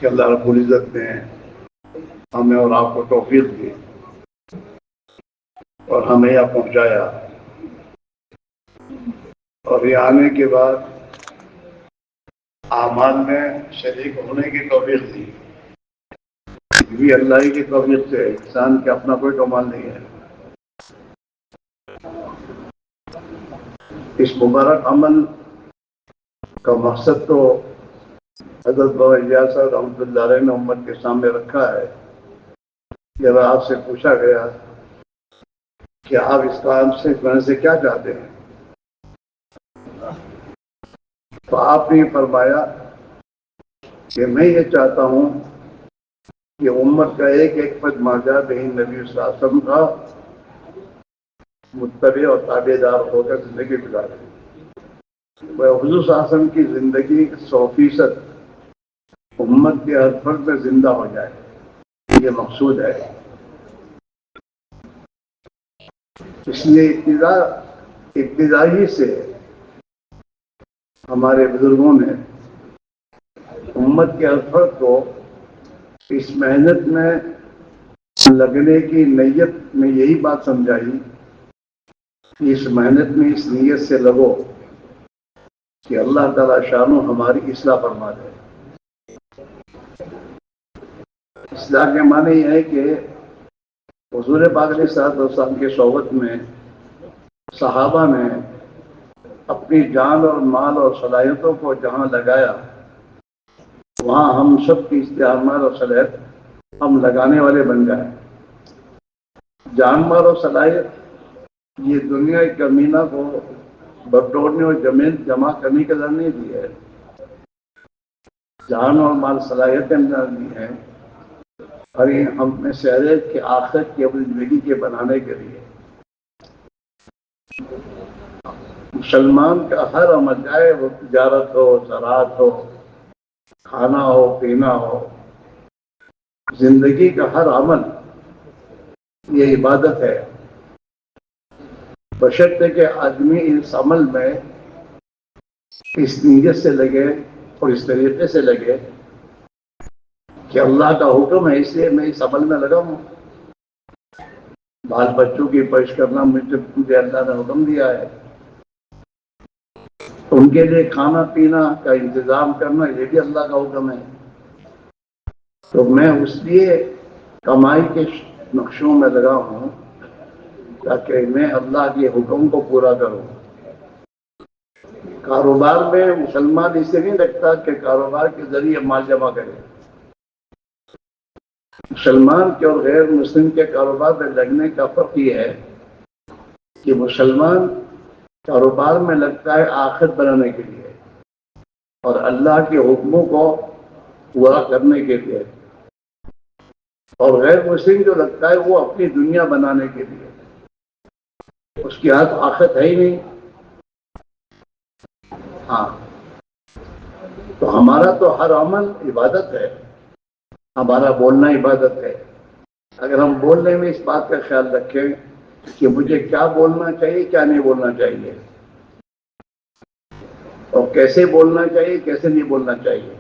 کہ اللہ رب العزت نے ہمیں اور آپ کو توفیق دی اور ہمیں یہاں پہنچایا، اور یہ آنے کے بعد اعمال میں شریک ہونے کی توفیق دی. یہ اللہ ہی کی توفیق سے، انسان کے اپنا کوئی کمال نہیں ہے. اس مبارک عمل کا مقصد تو حضرت بابا الیاس صاحب رحمۃ اللہ علیہ نے امت کے سامنے رکھا ہے. جب آپ سے پوچھا گیا کہ آپ اسلام سے بننے سے کیا چاہتے ہیں، تو آپ نے فرمایا کہ میں یہ چاہتا ہوں کہ امت کا ایک ایک فرد ماجا بہن نبی صلی اللہ علیہ وسلم کا متبع اور تابع دار ہو کر زندگی گزارے. وہ حضور صلی اللہ علیہ وسلم کی زندگی 100% امت کے ہر فرد میں زندہ ہو جائے، یہ مقصود ہے. اس لیے ابتدائی سے ہمارے بزرگوں نے امت کے ہر فرد کو اس محنت میں لگنے کی نیت میں یہی بات سمجھائی کہ اس محنت میں اس نیت سے لگو کہ اللہ تعالیٰ شانو ہماری اصلاح فرما دے. اصلاح کے معنی یہ ہے کہ حضور پاک علیہ الصلوۃ والسلام کی صحبت میں صحابہ نے اپنی جان اور مال اور صلاحیتوں کو جہاں لگایا، وہاں ہم سب کی استعمال اور صلاحیت ہم لگانے والے بن گئے. جان مال اور صلاحیت یہ دنیا کی کمینہ کو بٹورنے اور جمع کرنے کے لیے نہیں دی ہے. جان اور مال صلاحیتیں دی ہیں اور یہ ہم میں شہریت کے آخرت کی اپنی زندگی کے بنانے کے لیے. مسلمان کا ہر عمل، چاہے وہ تجارت ہو، زراعت ہو، کھانا ہو، پینا ہو، زندگی کا ہر عمل یہ عبادت ہے، بشرطے کہ آدمی اس عمل میں اس نیت سے لگے اور اس طریقے سے لگے کہ اللہ کا حکم ہے اس لیے میں اس عمل میں لگا ہوں. بال بچوں کی پرورش کرنا مجھے اللہ نے حکم دیا ہے، ان کے لیے کھانا پینا کا انتظام کرنا یہ بھی اللہ کا حکم ہے. تو میں اس لیے کمائی کے نقشوں میں لگا ہوں تاکہ میں اللہ کے حکم کو پورا کروں. کاروبار میں مسلمان اسے نہیں لگتا کہ کاروبار کے ذریعے مال جمع کرے. مسلمان کے اور غیر مسلم کے کاروبار میں لگنے کا فرق یہ ہے کہ مسلمان کاروبار میں لگتا ہے آخرت بنانے کے لیے اور اللہ کے حکموں کو پورا کرنے کے لیے، اور غیر مسلم جو لگتا ہے وہ اپنی دنیا بنانے کے لیے. اس کی ہاتھ آخرت ہے ہی نہیں. ہاں، تو ہمارا تو ہر عمل عبادت ہے، ہمارا بولنا عبادت ہے. اگر ہم بولنے میں اس بات کا خیال رکھیں کہ مجھے کیا بولنا چاہیے، کیا نہیں بولنا چاہیے، اور کیسے بولنا چاہیے، کیسے نہیں بولنا چاہیے،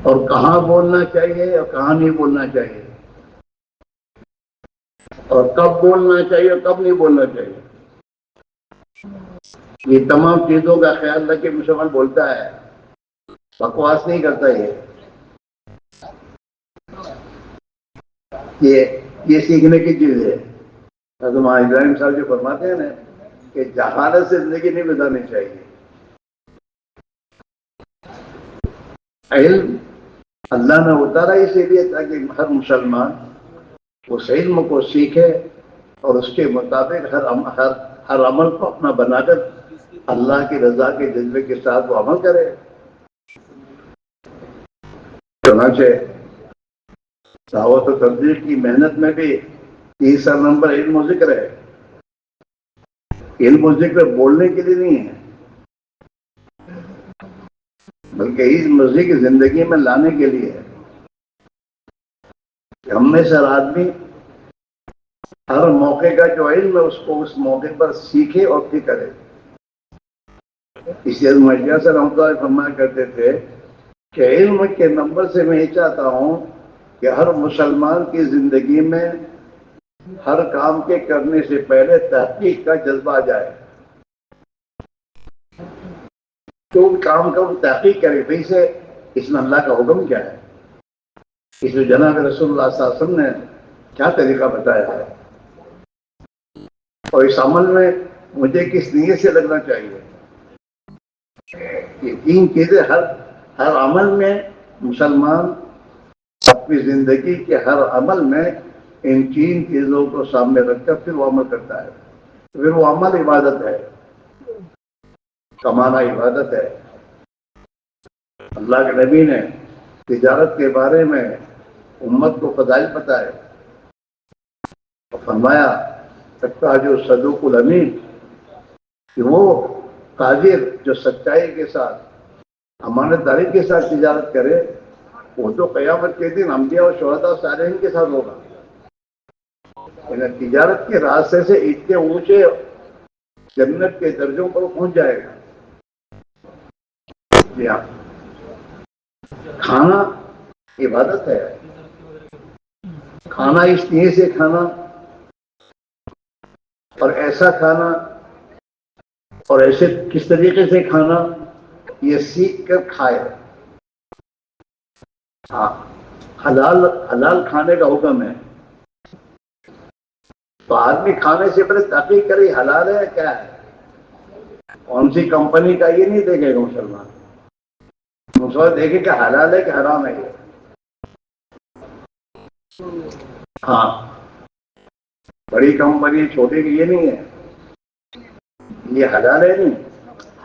اور کہاں بولنا چاہیے اور کہاں نہیں بولنا چاہیے، اور کب بولنا چاہیے اور کب نہیں بولنا چاہیے، یہ تمام چیزوں کا خیال رکھ کے مسلمان بولتا ہے، بکواس نہیں کرتا. یہ سیکھنے کی چیز ہے. حضرت ابراہیم صاحب جو فرماتے ہیں نا کہ جہالت سے زندگی نہیں گزارنی چاہیے. علم اللہ نے اتارا اسی لیے تاکہ ہر مسلمان اس علم کو سیکھے اور اس کے مطابق ہر عمل کو اپنا بنا کر اللہ کی رضا کے جذبے کے ساتھ وہ عمل کرے. چنانچہ دعوت و تبلیغ کی محنت میں بھی تیسرا نمبر علم و ذکر ہے. علم و ذکر بولنے کے لیے نہیں ہے بلکہ اس مسجد کی زندگی میں لانے کے لیے ہے. ہم میں سے ہر آدمی ہر موقع کا جو علم ہے اس کو اس موقع پر سیکھے اور پھر کرے. اس لیے مجلس سے رحمۃ اللہ فرمایا کرتے تھے کہ علم کے نمبر سے میں یہ چاہتا ہوں کہ ہر مسلمان کی زندگی میں ہر کام کے کرنے سے پہلے تحقیق کا جذبہ آ جائے. تو کام کا وہ تحقیق کرے بھائی سے اس میں اللہ کا حکم کیا ہے، اس میں جناب رسول اللہ صلی اللہ علیہ وسلم نے کیا طریقہ بتایا ہے، اور اس عمل میں مجھے کس نیت سے لگنا چاہیے. یہ تین چیزیں ہر عمل میں مسلمان اپنی زندگی کے ہر عمل میں ان تین چیزوں کو سامنے رکھ کر پھر وہ عمل کرتا ہے. پھر وہ عمل عبادت ہے، کمانا عبادت ہے. اللہ کے نبی نے تجارت کے بارے میں امت کو فضائل بتائے اور فرمایا سکتا جو صدوق الامین، کہ وہ تاجر جو سچائی کے ساتھ امانت داری کے ساتھ تجارت کرے وہ تو قیامت کے دن انبیاء اور شہداء اور صالحین کے ساتھ ہوگا. تجارت کے راستے سے اتنے اونچے جنت کے درجوں پر پہنچ جائے گا. جی ہاں، کھانا عبادت ہے. کھانا اس لیے سے کھانا اور ایسا کھانا اور ایسے کس طریقے سے کھانا یہ سیکھ کر کھائے. ہاں، حلال کھانے کا حکم ہے. تو آدمی کھانے سے پہلے تحقیق کرے حلال ہے کیا ہے. کون سی کمپنی کا یہ نہیں دیکھے گا مسلمان دیکھے کہ حلال ہے کہ حرام ہے. ہاں، بڑی کمپنی چھوٹی کی یہ نہیں ہے، یہ حلال ہے نہیں.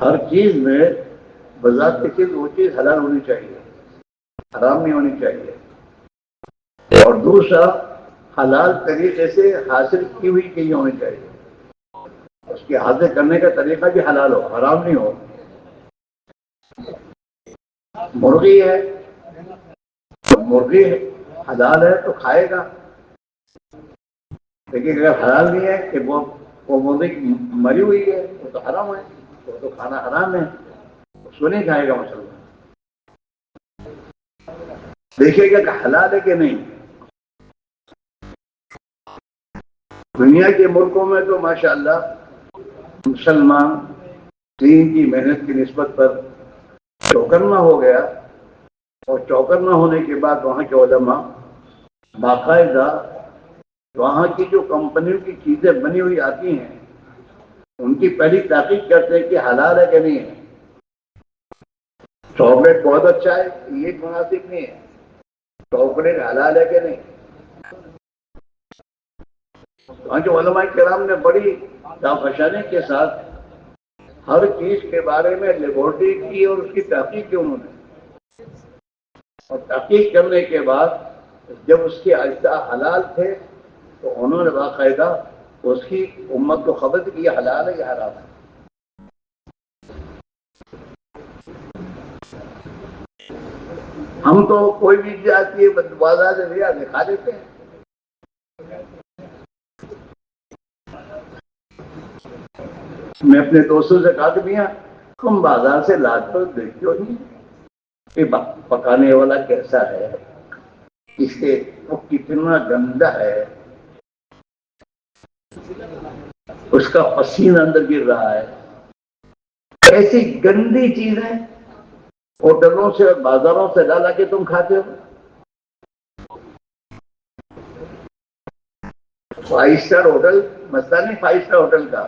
ہر چیز میں بذات کی چیز وہ چیز حلال ہونی چاہیے، حرام نہیں ہونی چاہیے. اور دوسرا حلال طریقے سے حاصل کی ہوئی چیز ہونی چاہیے، اس کے حاصل کرنے کا طریقہ بھی حلال ہو، حرام نہیں ہو. مرغی ہے، مرغی حلال ہے تو کھائے گا، لیکن اگر حلال نہیں ہے کہ وہ مرغی مری ہوئی ہے وہ تو حرام ہے، وہ تو کھانا حرام ہے، اس کو نہیں کھائے گا مسلمان. دیکھے گا کہ حلال ہے کہ نہیں. دنیا کے ملکوں میں تو ماشاءاللہ مسلمان دین کی محنت کی نسبت پر چوکنا ہو گیا، اور چوکنا ہونے کے بعد وہاں کے علماء باقاعدہ وہاں کی جو کمپنیوں کی چیزیں بنی ہوئی آتی ہیں ان کی پہلی تحقیق کرتے ہیں کہ حلال ہے کہ نہیں ہے. چاکلیٹ بہت اچھا ہے، یہ مناسب نہیں ہے، چاکلیٹ حلال ہے کہ نہیں. وہاں جو علماء کرام نے بڑی جافشانی کے ساتھ ہر چیز کے بارے میں لیبورٹری کی اور اس کی تحقیق کی انہوں نے، اور تحقیق کرنے کے بعد جب اس کے اجزاء حلال تھے تو انہوں نے باقاعدہ اس کی امت کو خبر دی کہ یہ حلال ہے یا حرام ہے. ہم تو کوئی بھی چیز آتی ہے بازار سے لے آتے کھا لیتے ہیں. میں اپنے دوستوں سے کہا کہ بھیا تم بازار سے لاتے ہو دیکھتے ہو نہیں کہ پکانے والا کیسا ہے، اس کے وہ کتنا گندا ہے، اس کا پسینہ اندر گر رہا ہے. ایسی گندی چیزیں ہوٹلوں سے اور بازاروں سے لا کے تم کھاتے ہو. 5 اسٹار ہوٹل مسئلہ نہیں، 5 اسٹار ہوٹل کا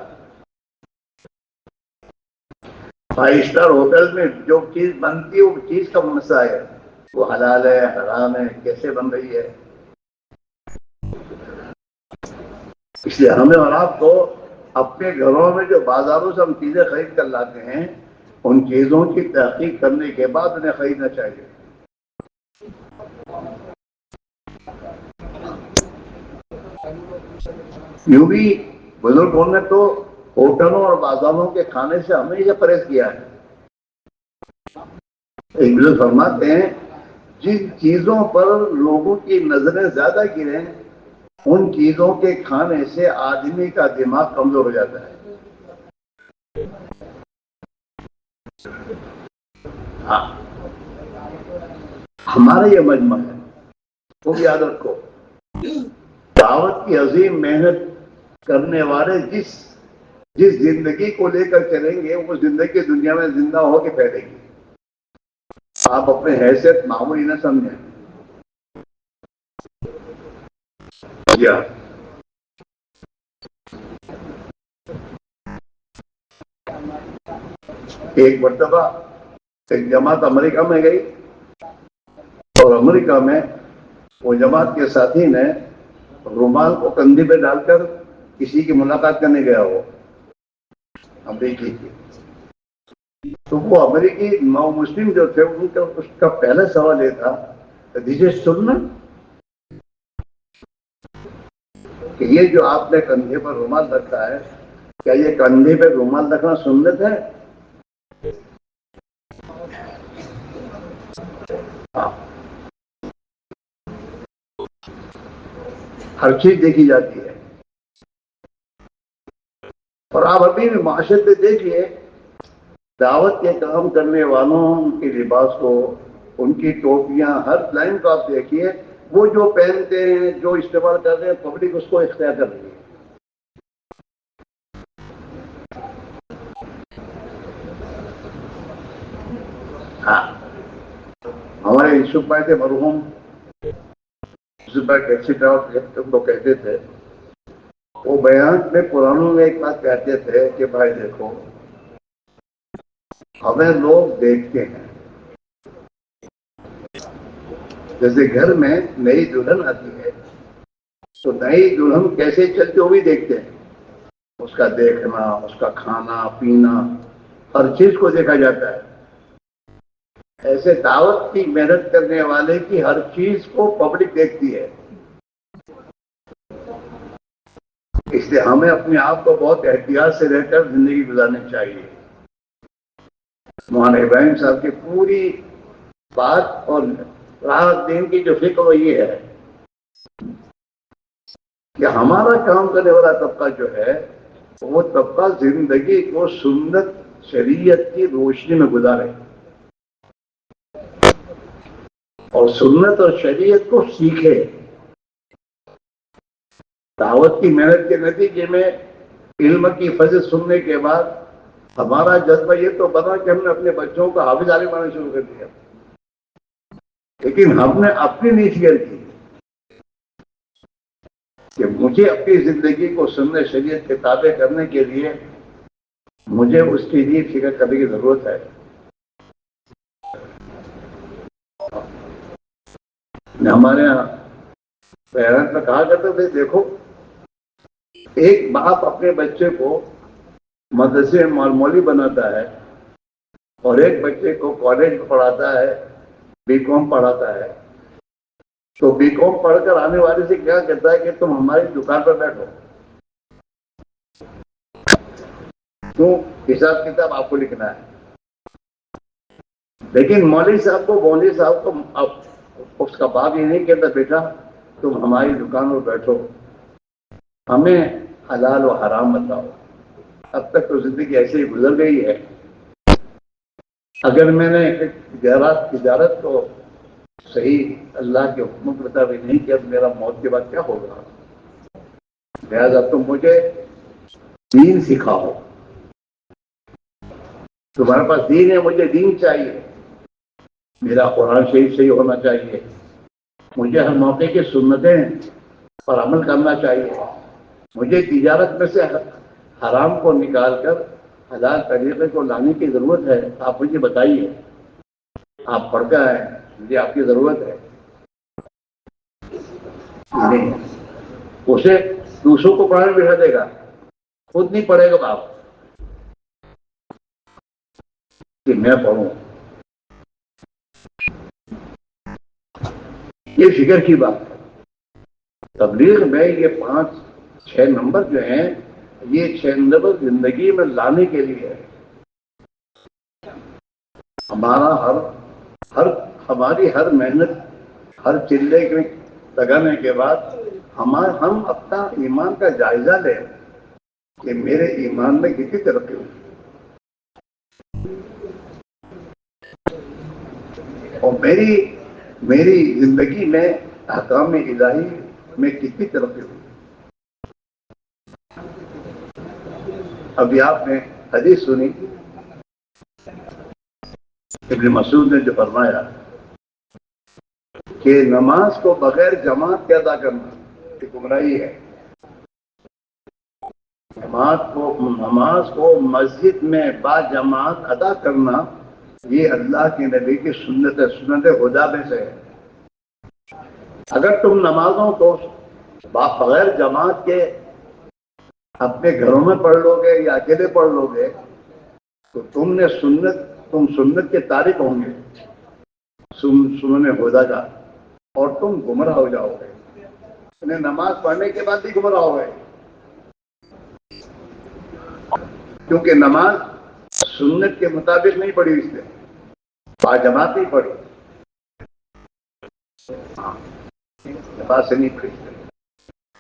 5 اسٹار ہوٹل میں جو چیز بنتی ہے وہ چیز کا مسئلہ ہے، وہ حلال ہے حرام ہے کیسے بن رہی ہے. اس لیے ہمیں اور آپ کو اپنے گھروں میں جو بازاروں سے ہم چیزیں خرید کر لاتے ہیں ان چیزوں کی تحقیق کرنے کے بعد انہیں خریدنا چاہیے. یوں بھی بزرگوں نے تو ہوٹلوں اور بازاروں کے کھانے سے ہمیشہ پرہیز کیا ہے. ایک بزرگ فرماتے ہیں جن چیزوں پر لوگوں کی نظریں زیادہ گریں ان چیزوں کے کھانے سے آدمی کا دماغ کمزور ہو جاتا ہے. ہاں، ہمارا یہ مجمع ہے، خوب یاد رکھو، دعوت کی عظیم محنت کرنے والے جس زندگی کو لے کر چلیں گے وہ زندگی دنیا میں زندہ ہو کے پھیلے گی. آپ اپنے حیثیت معمولی نہ سمجھیں. کیا ایک مرتبہ ایک جماعت امریکہ میں گئی، اور امریکہ میں وہ جماعت کے ساتھی نے رومال کو کندھے پہ ڈال کر کسی کی ملاقات کرنے گیا، وہ امریکی کی. تو وہ امریکی نو مسلم جو تھے ان کا اس کا پہلا سوال یہ تھا دیجیے سننا کہ یہ جو آپ نے کندھے پر رومال رکھا ہے، کیا یہ کندھے پہ رومال رکھنا سنت ہے؟ ہر چیز دیکھی جاتی ہے. اور آپ ابھی بھی معاشرے میں دیکھیے، دعوت کے کام کرنے والوں کے لباس کو، ان کی ٹوپیاں، ہر لائن کو آپ دیکھیے، وہ جو پہنتے ہیں، جو استعمال کر رہے ہیں، پبلک اس کو اختیار کر رہی ہے. ہاں، ہمارے یوسف بھائی تھے مرحوم، یوسف بھائی ٹیکسی ڈرائیور تم کو کہتے تھے، وہ بیان میں پرانوں میں ایک بات کہتے تھے کہ بھائی دیکھو، ہمیں لوگ دیکھتے ہیں، جیسے گھر میں نئی دلہن آتی ہے تو نئی دلہن کیسے چلتے وہ بھی دیکھتے ہیں، اس کا دیکھنا، اس کا کھانا پینا، ہر چیز کو دیکھا جاتا ہے. ایسے دعوت کی محنت کرنے والے کی ہر چیز کو پبلک دیکھتی ہے. اس لیے ہمیں اپنے آپ کو بہت احتیاط سے رہ کر زندگی گزارنی چاہیے. مولانا ابراہیم صاحب کی پوری بات اور راحت دین کی جو فکر وہ یہ ہے کہ ہمارا کام کرنے والا طبقہ جو ہے وہ طبقہ زندگی کو سنت شریعت کی روشنی میں گزارے اور سنت اور شریعت کو سیکھے. دعوت کی محنت کے نتیجے میں علم کی فضل سننے کے بعد ہمارا جذبہ یہ تو بنا کہ ہم نے اپنے بچوں کو حافظ عالم بنانا شروع کر دیا، لیکن ہم نے اپنی نیت کی کہ مجھے اپنی زندگی کو سنت شریعت کے تابع کرنے کے لیے مجھے اس کے لیے فکر کرنے کی ضرورت ہے. ہمارے یہاں پیرنٹ میں کہا کرتے تھے، دیکھو ایک باپ اپنے بچے کو مدرسے میں مولوی بناتا ہے اور ایک بچے کو کالج میں پڑھاتا ہے، بی کام پڑھاتا ہے، تو بی کام پڑھ کر آنے والے سے کیا کہتا ہے کہ تم ہماری دکان پر بیٹھو، تو حساب کتاب آپ کو لکھنا ہے. لیکن مولوی صاحب کو اب اس کا باپ یہ نہیں کہتا بیٹا تم ہماری دکان پر بیٹھو، ہمیں حلال و حرام بتاؤ. اب تک تو زندگی ایسے ہی گزر گئی ہے. اگر میں نے تجارت کو صحیح اللہ کے حکم کے مطابق نہیں کیا تو میرا موت کے بعد کیا ہوگا؟ لہٰذا تم مجھے دین سکھاؤ. تمہارے پاس دین ہے، مجھے دین چاہیے، میرا قرآن شریف صحیح ہونا چاہیے، مجھے ہر موقع کی سنتیں پر عمل کرنا چاہیے، مجھے تجارت میں سے حرام کو نکال کر حلال طریقے کو لانے کی ضرورت ہے. آپ مجھے بتائیے، آپ پڑھتا ہے، مجھے آپ کی ضرورت ہے. نہیں، اسے دوسروں کو پڑھانے بٹھا دے گا، خود نہیں پڑھے گا باپ کہ میں پڑھوں. یہ فکر کی بات ہے. تبلیغ میں یہ 5-6 نمبر جو ہیں، یہ 6 نمبر زندگی میں لانے کے لیے ہے. ہماری ہر محنت، ہر چلے کے لگانے کے بعد ہم اپنا ایمان کا جائزہ لیں کہ میرے ایمان میں کتنی ترقی ہوئی. اور میری میری زندگی میں احکام الہی میں کتنی ترقی ہوئی. ابھی آپ نے حدیث سنی، ابن مسعود نے جو فرمایا کہ نماز کو بغیر جماعت کے ادا کرنا یہ گمراہی ہے. نماز کو مسجد میں با جماعت ادا کرنا یہ اللہ کے نبی کی سنت ہے، سنت خدا میں سے ہے. اگر تم نمازوں کو بغیر جماعت کے اپنے گھروں میں پڑھ لو گے یا اکیلے پڑھ لو گے تو تم سنت کے تارک ہوں گے، سنن خدا کا، اور تم گمراہ ہو جاؤ گے. انہیں نماز پڑھنے کے بعد بھی گمراہ ہو گئے، کیونکہ نماز سنت کے مطابق نہیں پڑھی، اس نے باجماعت نہیں پڑھی، جماعت سے نہیں پڑھی.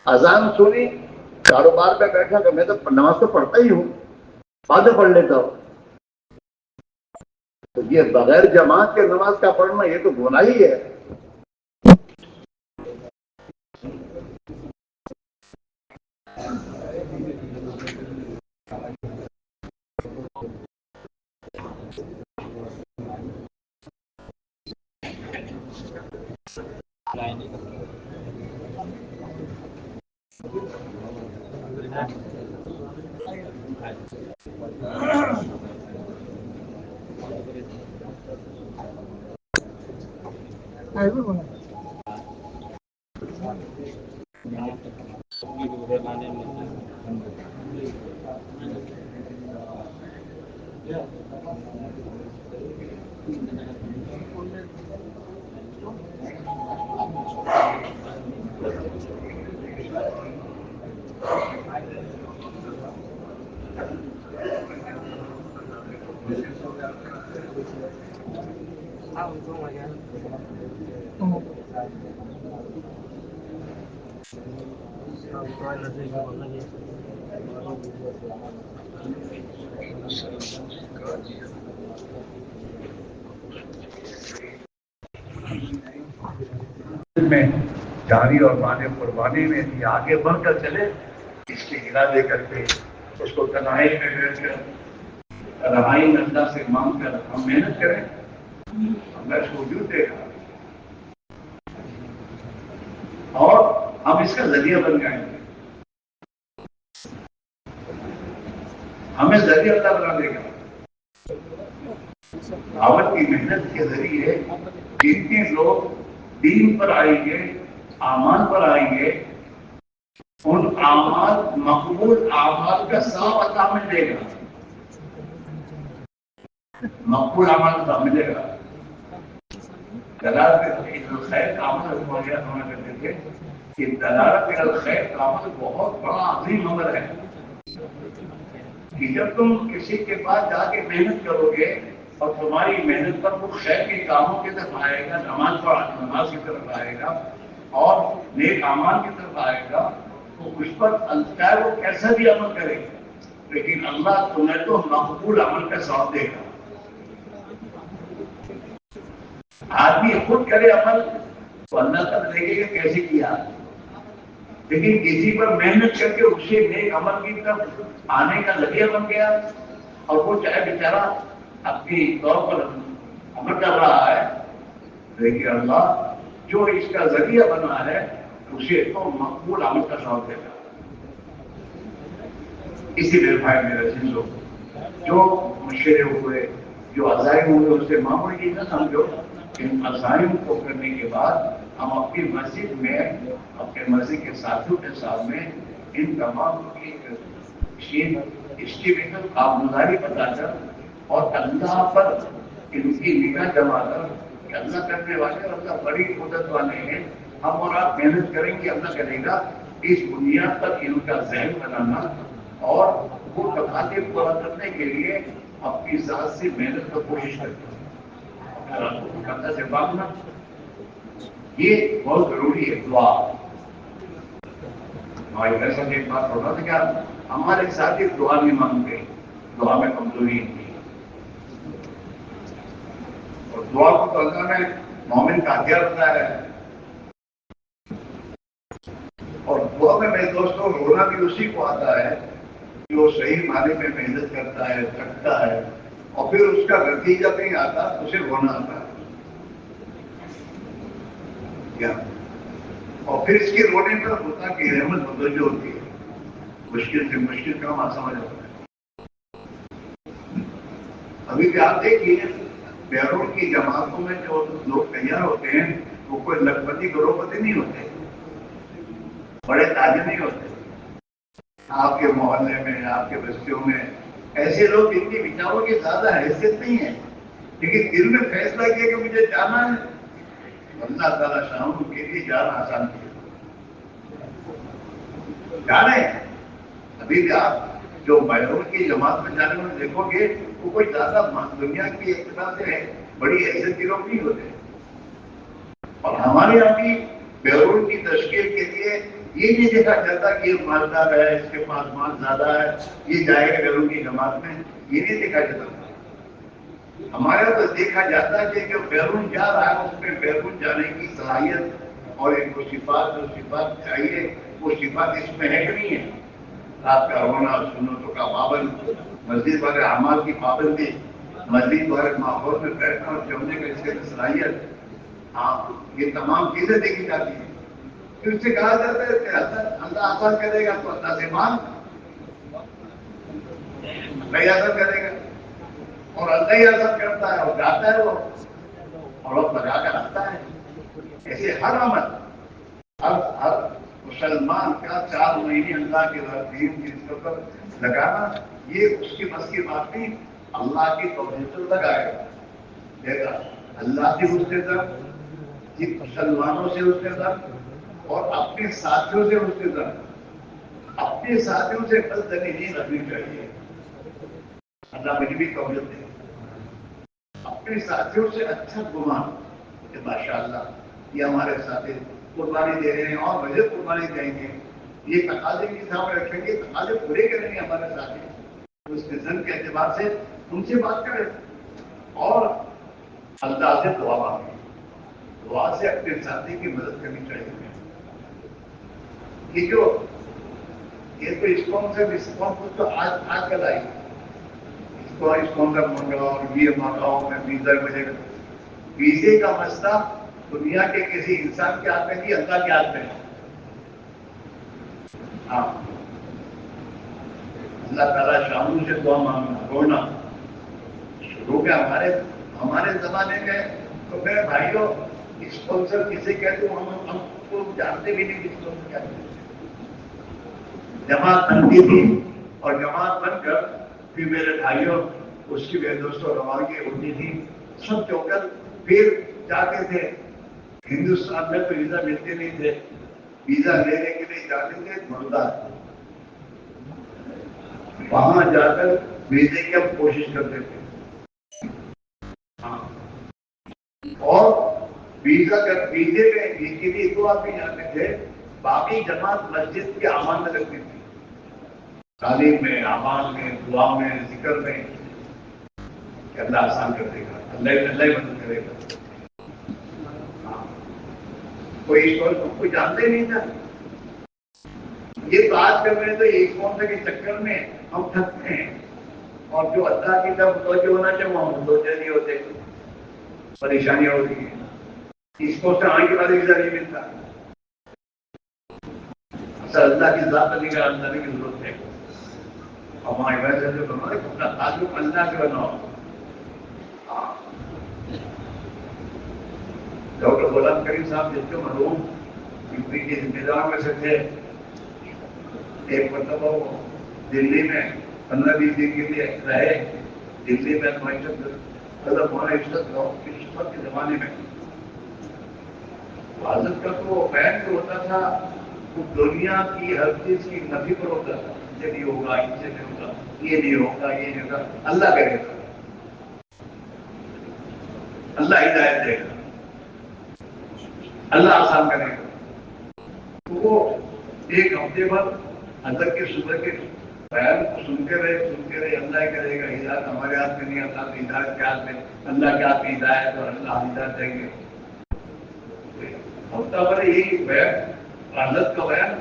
اذان سنی، کاروبار پہ بیٹھا کہ میں تو نماز تو پڑھتا ہی ہوں، بعد میں پڑھ لیتا ہوں. تو یہ بغیر جماعت کے نماز کا پڑھنا یہ تو گناہ ہی ہے. میں جاری اور مانے قربانی میں یہ آگے بڑھ کر چلے، اس کے ارادے کر کے اس کو تنہائی میں بیٹھ کر رہائی اللہ سے مانگ کر ہم محنت کریں. اللہ اس کو وجود دے گا اور ہم اس کا ذریعہ بن جائیں گے. ہمیں ذریعہ اللہ بنا دے گا. دعوت کی محنت کے ذریعے جتنے لوگ دین پر آئیں گے، اعمال پر آئیں گے، ان اعمال مقبول اعمال کا ثواب عطا ملے گا. مقبول اعمال کا ملے گا. دلالت الخیر کا عمل ہونا کرتے تھے کہ دلالت الخیر کا عمل بہت بڑا عظیم عمل ہے کہ جب تم کسی کے پاس جا کے محنت کرو گے اور تمہاری محنت پر وہ خیر کے کاموں کی طرف آئے گا، نماز کی طرف آئے گا اور نیک اعمال کی طرف آئے گا، تو اس پر چاہے وہ کیسا بھی عمل کرے لیکن اللہ تمہیں تو مقبول عمل کا ثواب دے گا. آدمی خود کرے عمل تو اللہ تک دیکھے گا کیسے کیا، لیکن کسی پر محنت کر کے اسے نیک عمل کی طرف آنے کا ذریعہ بن گیا اور وہ چاہے بیچارہ اپنی طور پر عمل کر رہا ہے لیکن اللہ جو اس کا ذریعہ بنا ہے اسے تو مقبول عمل کا ثواب دے گا. اسی لیے بھائی میرے عزیزو، جو مشرے ہوئے، جو عزائم ہوئے، اس سے معمولی چیز نہ سمجھو. ان عزائم کو کرنے کے بعد ہم اپنی مسجد میں اپنے مسجد کے ساتھیوں کے ساتھ میں ان تمام کی اسٹیمیشن کارگزاری بتا کر اور اللہ پر ان کی نگاہ جما کر کہ اللہ کرنے والے اور اللہ بڑی قدرت والے ہیں، ہم اور آپ محنت کریں گے اللہ کرے گا. اس بنیاد پر ان کا ذہن بنانا اور وہ تقاضے پورا کرنے کے لیے اپنی ذات سے محنت کی کوشش کرتے ہیں. اللہ سے مانگنا یہ بہت ضروری ہے. دعا ہماری ویسا ایک بات ہو رہا تھا کہ ہمارے ساتھی دعا نہیں مانگتے، دعا میں کمزوری تھی اور دعا کو تو اللہ نے مومن کا کیا ہوتا ہے. اور دعا میں میرے دوستوں رونا بھی اسی کو آتا ہے جو صحیح معنی میں محنت کرتا ہے, تھکتا ہے, اور پھر اس کا نتیجہ نہیں آتا تو اسے رونا آتا ہے کیا. اور پھر اس کے رونے پر ہوتا کہ رحمت متوجہ ہوتی ہے, مشکل سے مشکل کام آسان ہو جاتا ہے. ابھی بھی آپ دیکھیے بیرون کی جماعتوں میں جو لوگ تیار ہوتے ہیں وہ کوئی لکھپتی کروڑپتی نہیں ہوتے, بڑے تاجر نہیں ہوتے. آپ کے محلے میں, آپ کے بستیوں میں ایسے لوگ جن کی بچاروں کی زیادہ حیثیت نہیں ہے, لیکن دل میں فیصلہ کیا کہ مجھے جانا ہے, اللہ تعالیٰ شام کے لیے جانا آسان کیا جانے. ابھی بھی آپ جو بیرون کی جماعت میں جانے میں دیکھو گے وہ کوئی زیادہ دنیا کی اقتدار سے بڑی حیثیت کے لوگ نہیں ہوتے. اور ہمارے یہاں بھی بیرون کی تشکیل کے لیے یہ نہیں دیکھا جاتا کہ یہ مالدار ہے, اس کے پاس مال زیادہ ہے, یہ جائے گا بیرون کی جماعت میں, یہ نہیں دیکھا جاتا. ہمارے یہاں تو دیکھا جاتا ہے کہ جو بیرون جا رہا ہے اس میں بیرون جانے کی صلاحیت اور ایک جو صفات چاہیے وہ صفات اس میں ہے کہ نہیں ہے. رات کا رونا, سنتوں کا پابند, مسجد والے اعمال کی پابندی, مسجد والے ماحول میں بیٹھنا اور جمنے کا اس کے صلاحیت, ہاں یہ تمام چیزیں دیکھی جاتی ہیں. پھر اس سے کہا جاتا ہے کہ اللہ آسان کرے گا تو اللہ سے مانگ, اللہ آسان کرے گا, اور اللہ ہی آسان کرتا ہے اور جاتا ہے وہ اور وہ لگا کر رکھتا ہے. ایسے ہر عمل ہر مسلمان کا 4 مہینے اللہ کے دین کی اس پر لگانا یہ اس کی بس کی بات نہیں. اللہ کی توفیق سے لگائے گا, دیکھا اللہ کی اس کے در, مسلمانوں سے اس کے در, اور اپنے ساتھیوں سے اس کے در. اپنے ساتھیوں سے بدتمیزی نہیں رکھنی چاہیے, اللہ مجھے بھی توفیق دے. اپنے ساتھیوں سے اچھا گمان کہ ماشاءاللہ یہ ہمارے ساتھی قربانی دے رہے ہیں اور مزید قربانی دیں گے, یہ تقاضے کی سامنے رکھیں گے, تقاضے پورے کریں گے ہمارے ساتھی. اس نظم کے اعتبار سے ان سے بات کریں اور اللہ سے دعا مانگیں. دعا سے اپنے ساتھی کی مدد کرنی چاہیے. یہ تو اس قوم سے اس قوم کو تو آج کل آئی, اس قوم کا منگاؤ اور یہ منگاؤ میں ویزا ملے گا. ویزے کا مسئلہ دنیا کے کسی انسان کے ہاتھ میں نہیں, اللہ کے ہاتھ میں ہے. ہاں اللہ تعالیٰ شاموں سے دعا مانگنا, رونا شروع میں ہمارے زمانے میں تو میرے بھائیوں اسپانسر کسے کہتے ہو ہم کو جانتے بھی نہیں کس کو کہتے ہیں. جماعت بنتی تھی اور جماعت بن کر پھر میرے بھائیوں اس کی میرے دوستوں روانگی ہوتی تھی, سب جو کر پھر جاتے تھے. ہندوستان میں تو ویزا ملتے نہیں تھے, ویزا لینے کے لیے جاتے تھے بڑودا, وہاں جا کر ویزے کی ہم کوشش کرتے تھے. اور ویزے میں کے لیے 2 آدمی جاتے تھے, باقی جماعت مسجد کے اعمال میں لگتی تھی, تعلیم میں, اعمال میں, دعا میں, ذکر میں, کہ اللہ آسان کر دے گا, اللہ مدد کرے گا. کوئی اس کو جانتے نہیں تھا. یہ تو آج کل میں تو ایک کون کے چکر میں ہم تھکتے ہیں, اور جو اللہ کی طرف متوجہ ہونا چاہیے وہ متوجہ نہیں ہوتے, پریشانیاں ہوتی ہیں. اس کو سے آنے کے بعد ویزا نہیں ملتا. اصل اللہ کی ذات علی کا اللہ کی ضرورت ہے. ہمارے ویسے جو بناؤ اپنا تعلق اللہ سے بناؤ. ڈاکٹر غلام کریم صاحب جس کو مرحوم یو پی کے ذمہ داروں میں سے تھے, ایک مرتبہ وہ دلی میں 15-20 دن کے لیے رہے. دلی میں مطلب ہونا عشرت کے زمانے میں حضرت کا تو بیان جو ہوتا تھا وہ دنیا کی ہر چیز کی نفی پر ہوتا تھا. یہ نہیں ہوگا, ان سے نہیں ہوگا, یہ نہیں ہوگا, یہ نہیں ہوگا, اللہ کرے گا, اللہ ہدایت دے گا, اللہ آسان کرے گا. تو وہ ایک ہفتے بعد حضرت کے صبح کے بیان کو سنتے رہے, اللہ کرے گا, ہدایت ہمارے ہاتھ میں نہیں, اللہ کی ہدایت کے ہاتھ میں, اللہ کے ہاتھ میں ہدایت اور اللہ ہدایت دیں گے. ہفتہ بھر ایک بیان حضرت کا بیان،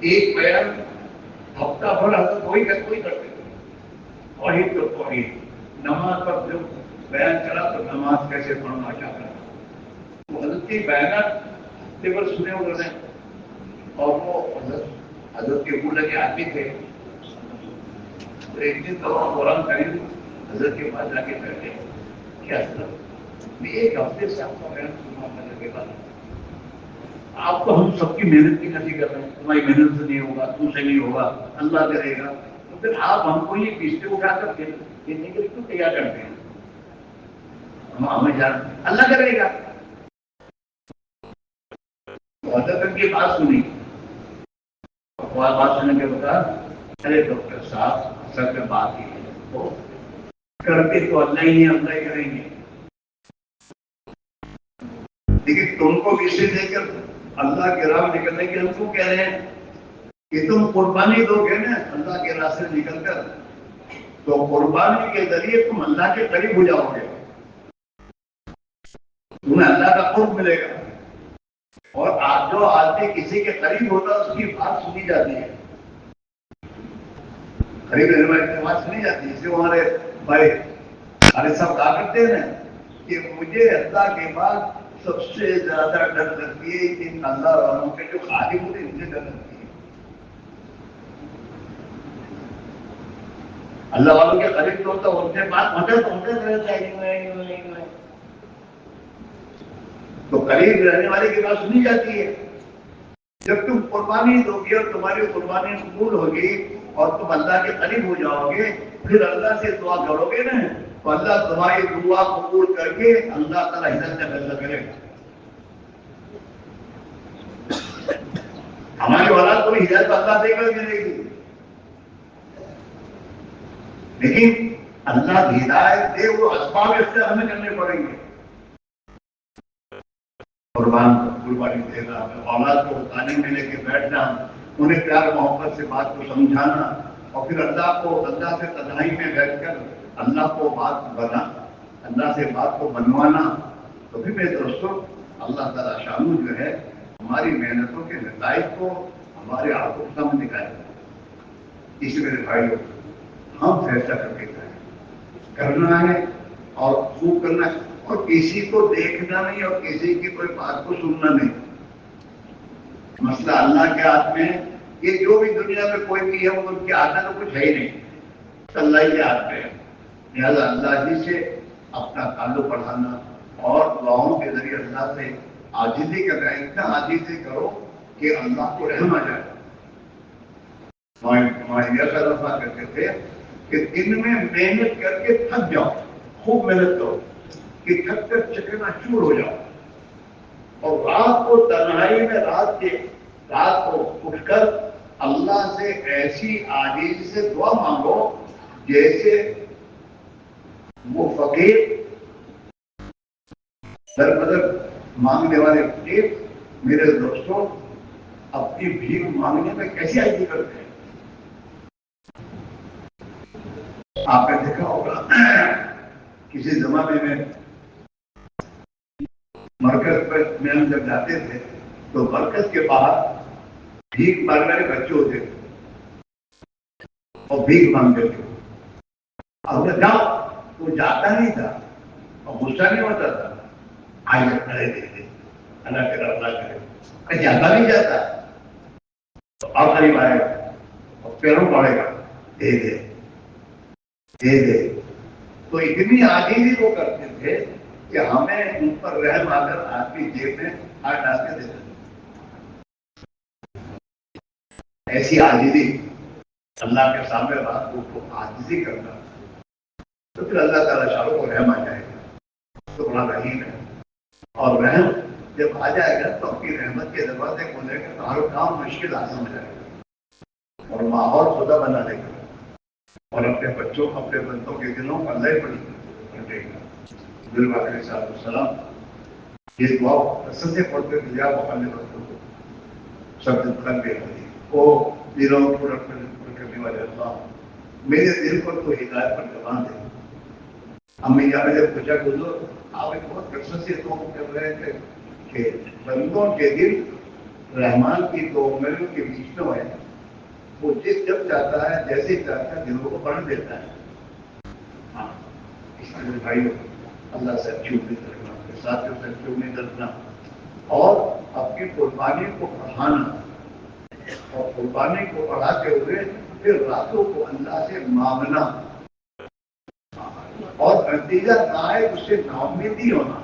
ایک بیان ہفتہ بھر حضرت کوئی کرتے توحید تو توحید، نماز پر جو بیان کرا تو نماز کیسے پڑھنا چاہتا ہے، وہ حضرت کی بیانات ہفتے بھر سنے انہوں نے، اور وہ حضرت کے منہ لگے آدمی تھے. تو ایک دن تو قرآن کریم حضرت کے پاس جا کے بیٹھے، کیا حضرت میں ایک ہفتے سے آپ کا بیان سننا لگے گا، آپ تو ہم سب کی محنت کی نہیں کر رہے ہیں، تمہاری محنت سے نہیں ہوگا، تم سے نہیں ہوگا، اللہ کرے گا، تو پھر آپ ہم کو یہ کشتے اٹھا کر دینے کے لیے کیوں تیار کرتے ہیں؟ ہمیں جان اللہ کرے گا. حضرت کی بات سنی، بات سننے کے بعد ارے ڈاکٹر صاحب اصل میں بات ہی ہے، وہ کرتے تو اللہ ہی اللہ ہی کریں گے، لیکن تم کو کسی دے کر اللہ کے راہ نکلنے کے ہم کو کہہ رہے ہیں کہ تم قربانی دو گے نا اللہ کے راستے نکل کر، تو قربانی کے ذریعے تم اللہ کے قریب ہو جاؤ گے، تمہیں اللہ کا قرب ملے گا. اور آپ جو آدمی کسی کے قریب ہوتا ہے اس کی بات سنی جاتی ہے، قریب رہنے والے کی بات سنی جاتی ہے. اس لیے ہمارے بھائی ہمارے سب کہا کرتے ہیں کہ مجھے اللہ کے بعد سب سے زیادہ ڈر لگتی ہے کہ اللہ والوں کے جو خادم ہوتے ہیں ان سے ڈر لگتی ہے. اللہ والوں کے قریب جو ہوتا ہے ان سے بات ہوتے رہتا ہے، تو قریب رہنے والے کی بات سنی جاتی ہے. جب تم قربانی دو گے اور تمہاری قربانی قبول ہوگی اور تم اللہ کے قریب ہو جاؤ گے، پھر اللہ سے دعا کرو گے نا تو اللہ تمہاری دعا قبول کر کے اللہ تعالیٰ ہدایت کا فیصلہ کرے گا. ہماری اولاد کو بھی ہدایت اللہ دے کر ملے گی، لیکن اللہ ہدایت دے وہ اسباب اختیار ہمیں کرنے پڑیں گے. قربانی دینا، اولاد کو تعلیم میں لے کے بیٹھنا، انہیں پیار محبت سے بات کو سمجھانا، اور پھر اللہ سے تنہائی میں بیٹھ کر اللہ کو اللہ سے بات کو بنوانا. تو پھر میرے دوستوں اللہ تعالیٰ شامل جو ہے ہماری محنتوں کے نتائج کو ہمارے آنکھوں کے سامنے دکھائے گا. اس میرے بھائیوں ہم فیصلہ کر کے کرنا ہے اور خوب کرنا ہے، اور کسی کو دیکھنا نہیں اور کسی کی کوئی بات کو سننا نہیں. مسئلہ اللہ کے ہاتھ میں ہے. یہ جو بھی دنیا میں کوئی بھی ہے وہ ان کے ہاتھ میں تو کچھ ہے ہی نہیں، اللہ ہی کے ہاتھ میں ہے. لہٰذا اللہ ہی سے اپنا تعلق بڑھانا اور دعاؤں کے ذریعے اللہ سے عاجزی کرنا. اتنا عاجزی کرو کہ اللہ کو رحم آ جائے. ایسا رفا کرتے تھے کہ دن میں محنت کر کے تھک جاؤ، خوب محنت کرو کہ تھک کر چکنا چور ہو جاؤ، اور رات کو تنہائی میں رات کو اٹھ کر اللہ سے ایسی عاجزی سے دعا مانگو جیسے وہ فقیر در بدر مانگنے والے فقیر میرے دوستوں اپنی بھیک مانگنے میں کیسی عاجزی کرتے ہیں. آپ نے دیکھا ہوگا کسی زمانے میں مرکز پر میں ہم جب جاتے تھے تو مرکز کے باہر بھیک مانگنے والے بچے ہوتے تھے اور بھیک مانگتے تھے. اب جاؤ وہ جاتا نہیں تھا اور غصہ نہیں ہوتا تھا، آئیے کھڑے دیکھتے اللہ کرے جاتا نہیں جاتا تو اب قریب آئے گا اور پیروں پڑے گا دے دے دے دے. تو اتنی عاجزی وہ کرتے تھے کہ ہمیں ان پر رحم آ کر آدمی جیب میں ہاتھ ڈال کے دیتے تھے. ایسی عاجزی اللہ کے سامنے رات کو عاجزی کرنا تو پھر اللہ تعالیٰ شاہ کو رحم آ جائے گا. تو بڑا رحیم ہے، اور رحم جب آ جائے گا تو اپنی رحمت کے دروازے کھولے گا تو ہر کام مشکل آسان ہو جائے گا اور ماحول خدا بنا دے گا اور اپنے بچوں اپنے بندوں کے دلوں پر لے پڑی دے گا. علیہ السلام یہ دعا سب سے پڑھتے دیا سب دن کر کے وہ دلوں پورا کرنے والے اللہ میرے دل پر تو ہدایت پر زبان دے. امی جان نے جب پوچھا گزر آپ ایک بہت کثرت سے تو کر رہے تھے کہ بندوں کے دل رحمان کی دو انگلیوں کے بیچ میں ہے، وہ جب چاہتا ہے جیسے چاہتا ہے دلوں کو پڑھ دیتا ہے۔ ہاں، اس لیے بھائی اللہ سے اچھی امید رکھنا، اپنے ساتھیوں سے اچھی امید رکھنا، اور اپنی قربانی کو بڑھانا، اور قربانی کو بڑھاتے ہوئے پھر راتوں کو اللہ سے مانگنا، اور نتیجہ نہ آئے اس سے نا امید نہیں ہونا،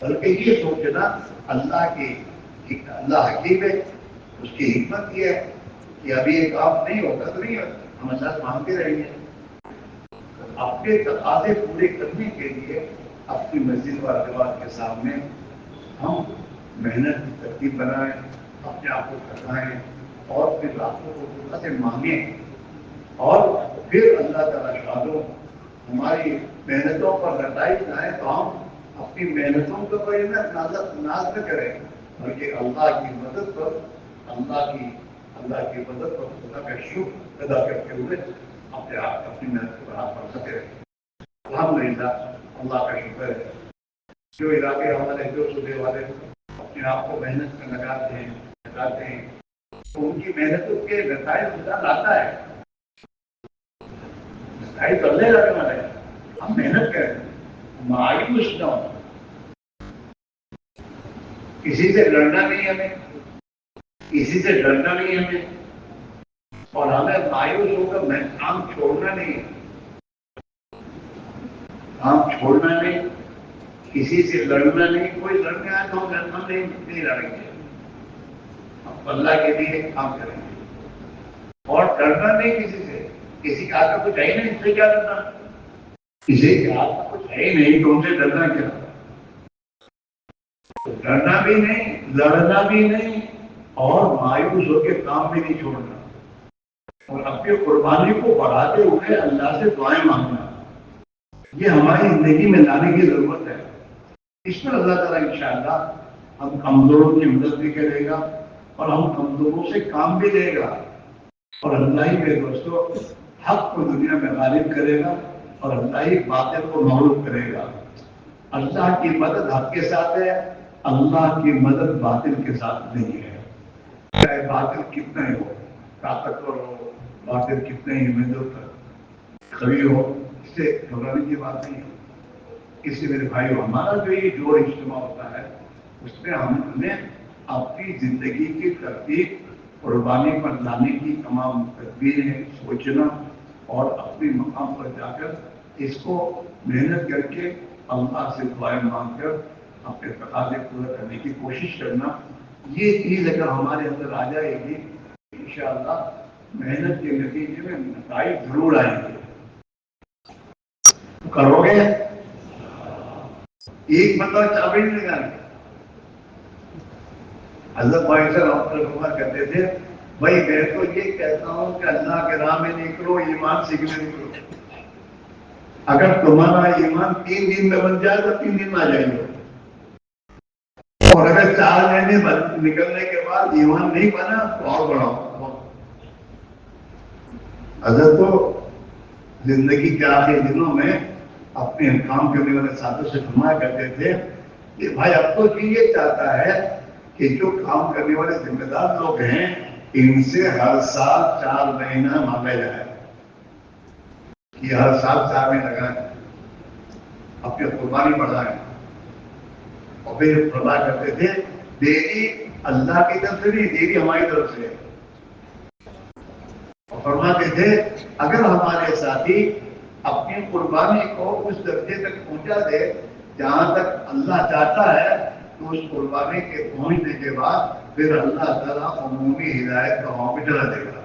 بلکہ یہ سوچنا اللہ اللہ حکیم ہے، اس کی حکمت یہ ہے کہ ابھی یہ کام نہیں ہوگا تو نہیں ہوگا، ہم اللہ سے مانگتے رہیں گے۔ اپنے تقاضے پورے کرنے کے لیے اپنی مسجد و ادوار کے سامنے ہم محنت کی ترتیب بنائیں، اپنے آپ کو تھکائیں، اور پھر راتوں کو اللہ سے مانگیں، اور پھر اللہ تعالیٰ شادو ہماری محنتوں پر نتائج آئے تو ہم اپنی محنتوں کا کوئی ناز نہ کریں، بلکہ اللہ کی مدد پر اللہ کی مدد پر خدا کا شکر ادا کرتے ہوئے اپنے آپ اپنی محنت کو بڑھا پڑ سکے۔ الحمدللہ اللہ کا شکر ہے، جو علاقے ہمارے جو صوبے والے اپنے آپ کو محنت میں لگاتے ہیں تو ان کی محنتوں کے نتائج خدا لاتا ہے، نتائج تو اللہ لانے والا ہے، ہم محنت کریں، مایوس نہ ہو، کسی سے لڑنا نہیں ہمیں، کسی سے ڈرنا نہیں ہمیں، اور ہمیں مایوس ہو کر کام چھوڑنا نہیں، کام چھوڑنا نہیں، کسی سے لڑنا نہیں، کوئی لڑنے آئے تو ہم نہیں لڑیں گے، ہم اللہ کے لیے کام کریں گے، اور ڈرنا نہیں کسی سے، کسی کا آگے کچھ ہے ہی نہیں، اس سے کیا ڈرنا، کسی کے آگے کچھ ہے ہی نہیں تو ان سے ڈرنا کیا، ڈرنا بھی نہیں، لڑنا بھی نہیں، اور مایوس ہو کے کام بھی نہیں چھوڑنا، اور اپنی قربانی کو بڑھاتے ہوئے اللہ سے دعائیں مانگنا، یہ ہماری زندگی میں لانے کی ضرورت ہے۔ اس میں اللہ تعالیٰ انشاءاللہ ہم کمزوروں کی مدد بھی کرے گا، اور ہم کمزوروں سے کام بھی لے گا، اور اللہ ہی میرے دوستوں حق کو دنیا میں غالب کرے گا، اور اللہ ہی باطل کو مغلوب کرے گا۔ اللہ کی مدد حق کے ساتھ ہے، اللہ کی مدد باطل کے ساتھ نہیں ہے، چاہے باطل کتنا ہی ہو، طاقتور ہو، باطل کتنے ہی محنت قوی ہو، اس سے گھبرانے کی بات نہیں ہے۔ اس سے میرے بھائی ہمارا جو یہ جوڑ اجتماع ہوتا ہے اس میں ہم نے اپنی زندگی کی ترتیب قربانی پر لانے کی تمام تدبیریں سوچنا، اور اپنی مقام پر جا کر اس کو محنت کر کے اللہ سے دعائیں مانگ کر اپنے تقاضے پورا کرنے کی کوشش کرنا، یہ چیز اگر ہمارے اندر آ جائے گی انشاءاللہ محنت کے نتیجے میں نتائج ضرور آئیں گے۔ کرو گے؟ ایک بندہ چابی نہیں لگانے، حضرت بھائی سے رابطہ کرتے تھے، بھائی میں تو یہ کہتا ہوں کہ اللہ کے راہ میں نکلو، ایمان سیکھنے نکلو، اگر تمہارا ایمان 3 دن میں بن جائے تو 3 دن میں آ جائیں گے، اور اگر 4 مہینے نکلنے کے بعد ایمان نہیں بنا تو اور بڑھاؤ۔ حضرت تو زندگی کے آخری دنوں میں اپنے کام کرنے والے ساتھوں سے فرمایا کرتے تھے کہ بھائی اب تو یہ چاہتا ہے کہ جو کام کرنے والے ذمہ دار لوگ ہیں ان سے ہر سال 4 مہینہ مانگا جائے، کہ ہر سال 4 مہینے لگائیں، اپنی قربانی بڑھائیں، اور پھر فرمایا کرتے تھے دیری اللہ کی طرف سے نہیں، دیری ہماری طرف سے، اور فرماتے تھے اگر ہمارے ساتھی اپنی قربانی کو اس درجے تک پہنچا دے جہاں تک اللہ چاہتا ہے تو اس قربانی کے پہنچنے کے بعد پھر اللہ تعالیٰ عمومی ہدایت کا موقع چلا دے گا۔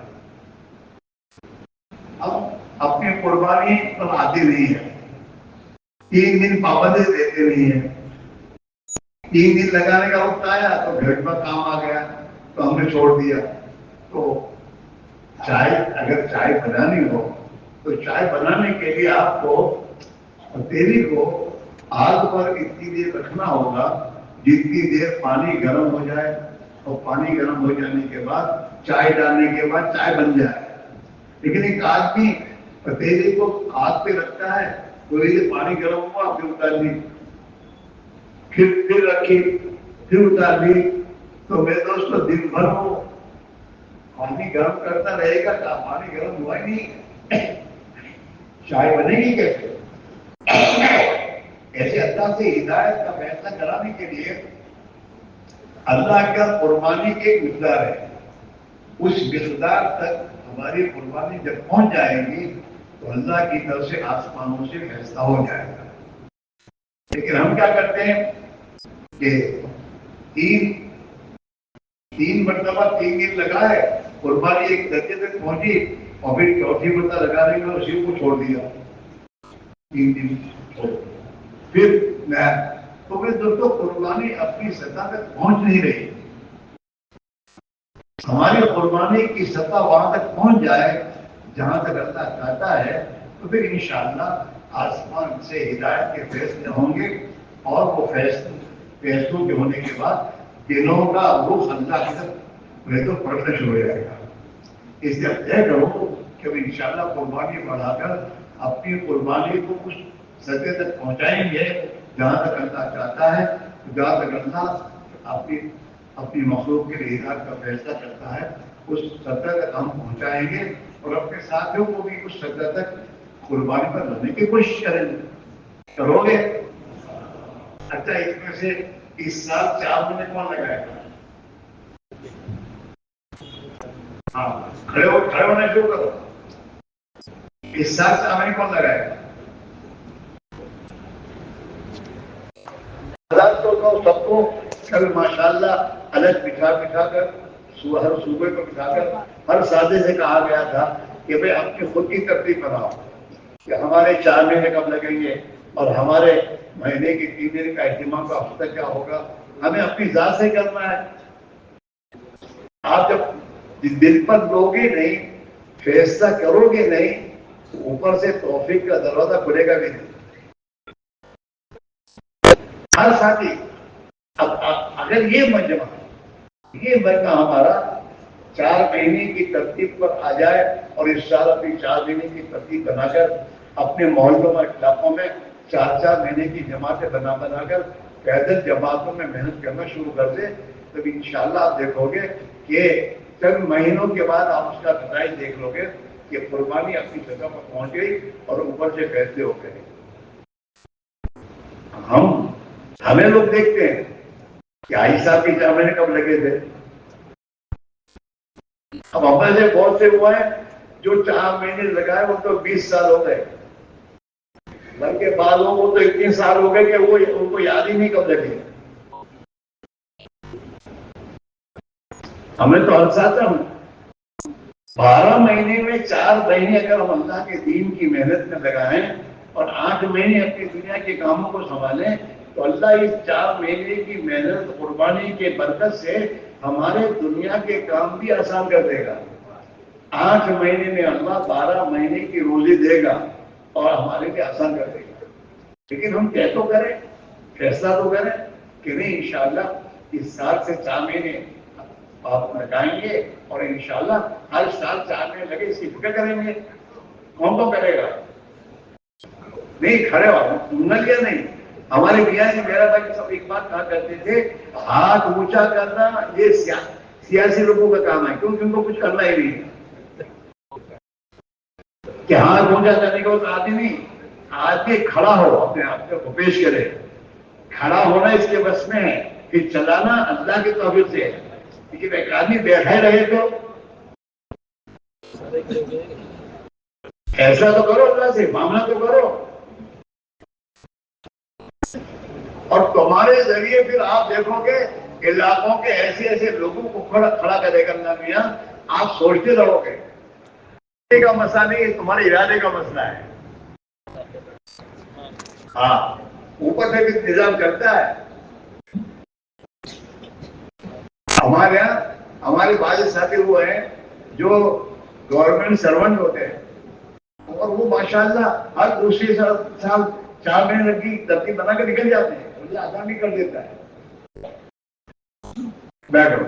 اب اپنی قربانی پر آتی نہیں ہے، 3 دن پابندی دیتے نہیں ہے، 3 دن لگانے کا وقت آیا تو گھر پر کام آ گیا تو ہم نے چھوڑ دیا۔ تو چائے اگر چائے بنانی ہو تو چائے بنانے کے لیے آپ کو تیلی کو آگ پر اتنی دیر رکھنا ہوگا جتنی دیر پانی گرم ہو جائے، اور پانی گرم ہو جانے کے بعد چائے ڈالنے کے بعد چائے بن جائے۔ لیکن ایک آدمی پتیلی کو آگ پہ رکھتا ہے، تھوڑی دیر پانی گرم ہوا پھر اتار لی، پھر رکھی، پھر اتار لی تو میرے دوستوں دن بھر وہ پانی گرم کرتا رہے گا کہ پانی گرم ہوا ہی نہیں، چائے بنے گی کیسے؟ ایسے اللہ سے ہدایت کا فیصلہ کرانے کے لیے اللہ کا قربانی کی ایک مقدار ہے، اس مقدار تک ہماری قربانی جب پہنچ جائے گی تو اللہ کی طرف سے آسمانوں سے فیصلہ ہو جائے گا۔ لیکن ہم کیا کرتے ہیں کہ تین مرتبہ 3 دن لگائے، قربانی ایک درجے تک پہنچی اور پھر چوتھی مرتبہ لگانے میں اسی کو چھوڑ دیا، 3 دن چھوڑ دیا۔ پھر تو پھر دوستوں قربانی اپنی سطح تک پہنچ نہیں رہی۔ ہماری قربانی کی سطح وہاں تک پہنچ جائے جہاں تک اللہ چاہتا ہے تو پھر انشاءاللہ آسمان سے ہدایت کے فیصلے ہوں گے، اور وہ فیصلوں کے ہونے کے بعد دلوں کا رخ اللہ کی طرف تو پڑھنا شروع ہو جائے گا۔ اس لیے طے کرو کہ انشاءاللہ قربانی بڑھا کر اپنی قربانی کو کچھ سطح تک پہنچائیں گے جہاں تک اللہ چاہتا ہے، جہاں تک اللہ اپنی مخلوق کے لیے ہدایت کا فیصلہ کرتا ہے اس سطح تک ہم پہنچائیں گے، اور اپنے ساتھیوں کو بھی اس سطح تک قربانی پر لانے کی کوشش کریں گے۔ کرو گے؟ اچھا، اس میں سے اس سال 4 مہینے کون لگائے گا؟ ہاں، کھڑے ہونا شروع کرو۔ اس سال 4 مہینے کون لگائے گا؟ سب کو کل ماشاءاللہ الگ بٹھا کر ہر صوبے کو بٹھا کر ہر سادے سے کہا گیا تھا کہ بھئی اپنی خود کی ترتیب بناؤ کہ ہمارے 4 مہینے کب لگیں گے اور ہمارے مہینے کی 3 دن کا اہتمام کا ہفتہ کیا ہوگا، ہمیں اپنی ذات سے کرنا ہے۔ آپ جب دل پر لوگے نہیں، فیصلہ کرو گے نہیں، اوپر سے توفیق کا دروازہ کھلے گا بھی نہیں۔ ہر ساتھی اب اگر یہ مجمع ہمارا 4 مہینے کی ترتیب پر آ جائے اور اس سال اپنی 4 مہینے کی ترتیب بنا کر اپنے محلوں اور علاقوں میں 4 مہینے کی جماعتیں بنا کر پیدل جماعتوں میں محنت کرنا شروع کر دے تو انشاءاللہ آپ دیکھو گے کہ چند مہینوں کے بعد آپ اس کا نتائج دیکھ لو گے کہ قربانی اپنی جگہ پر پہنچ گئی اور اوپر سے فیصلے ہو گئے۔ ہمیں لوگ دیکھتے ہیں کہ آئی صاحب کے 4 مہینے کب لگے تھے، اب ہمیں سے بہت سے ہوا ہے جو 4 مہینے لگائے وہ تو 20 سال ہو گئے، بلکہ بعض لوگوں کو تو اتنے سال ہو گئے کہ وہ ان کو یاد ہی نہیں کب لگے۔ ہمیں تو ہر ساتھ 12 مہینے میں 4 مہینے اگر ہم اللہ کے دین کی محنت میں لگائیں اور 8 مہینے اپنی دنیا کے کاموں کو سنبھالیں تو اللہ اس 4 مہینے کی محنت قربانی کے برکت سے ہمارے دنیا کے کام بھی آسان کر دے گا۔ 8 مہینے میں اللہ 12 مہینے کی روزی دے گا اور ہمارے لیے آسان کر دے گا۔ لیکن ہم کیا تو کریں، فیصلہ تو کریں کہ نہیں انشاءاللہ اس سال سے 4 مہینے آپ لگائیں گے اور انشاءاللہ ہر سال 4 مہینے لگے اس کی فکر کریں گے۔ کون تو کرے گا؟ نہیں کھڑے ہو نگیا نہیں۔ ہمارے میاں جی میرا بھائی سب ایک بات کہا کرتے تھے، ہاتھ اونچا کرنا یہ سیاسی لوگوں کا کام ہے، کیونکہ ان کو کچھ کرنا ہی نہیں کہ ہاتھ اونچا کرنے کا تو آدمی نہیں، آدمی کھڑا ہو اپنے آپ کو پیش کرے۔ کھڑا ہونا اس کے بس میں ہے، پھر چلانا اللہ کے توفیق سے ہے۔ لیکن ایک آدمی بیٹھے رہے تو ایسا تو کرو، اللہ سے معاملہ تو کرو، اور تمہارے ذریعے پھر آپ دیکھو گے علاقوں کے ایسے لوگوں کو کھڑا کرے گا اللہ میاں، آپ سوچتے رہو گے کا مسئلہ نہیں، تمہارے ارادے کا مسئلہ ہے۔ ہاں، اوپر سے بھی انتظام کرتا ہے۔ ہمارے یہاں ہمارے بعض ساتھی وہ ہیں جو گورنمنٹ سرونٹ ہوتے ہیں اور وہ ماشاءاللہ ہر دوسری سال 4 مہینے کی ترتیب بنا کے نکل جاتے ہیں، اللہ آسان بھی کر دیتا ہے۔ بیٹھو،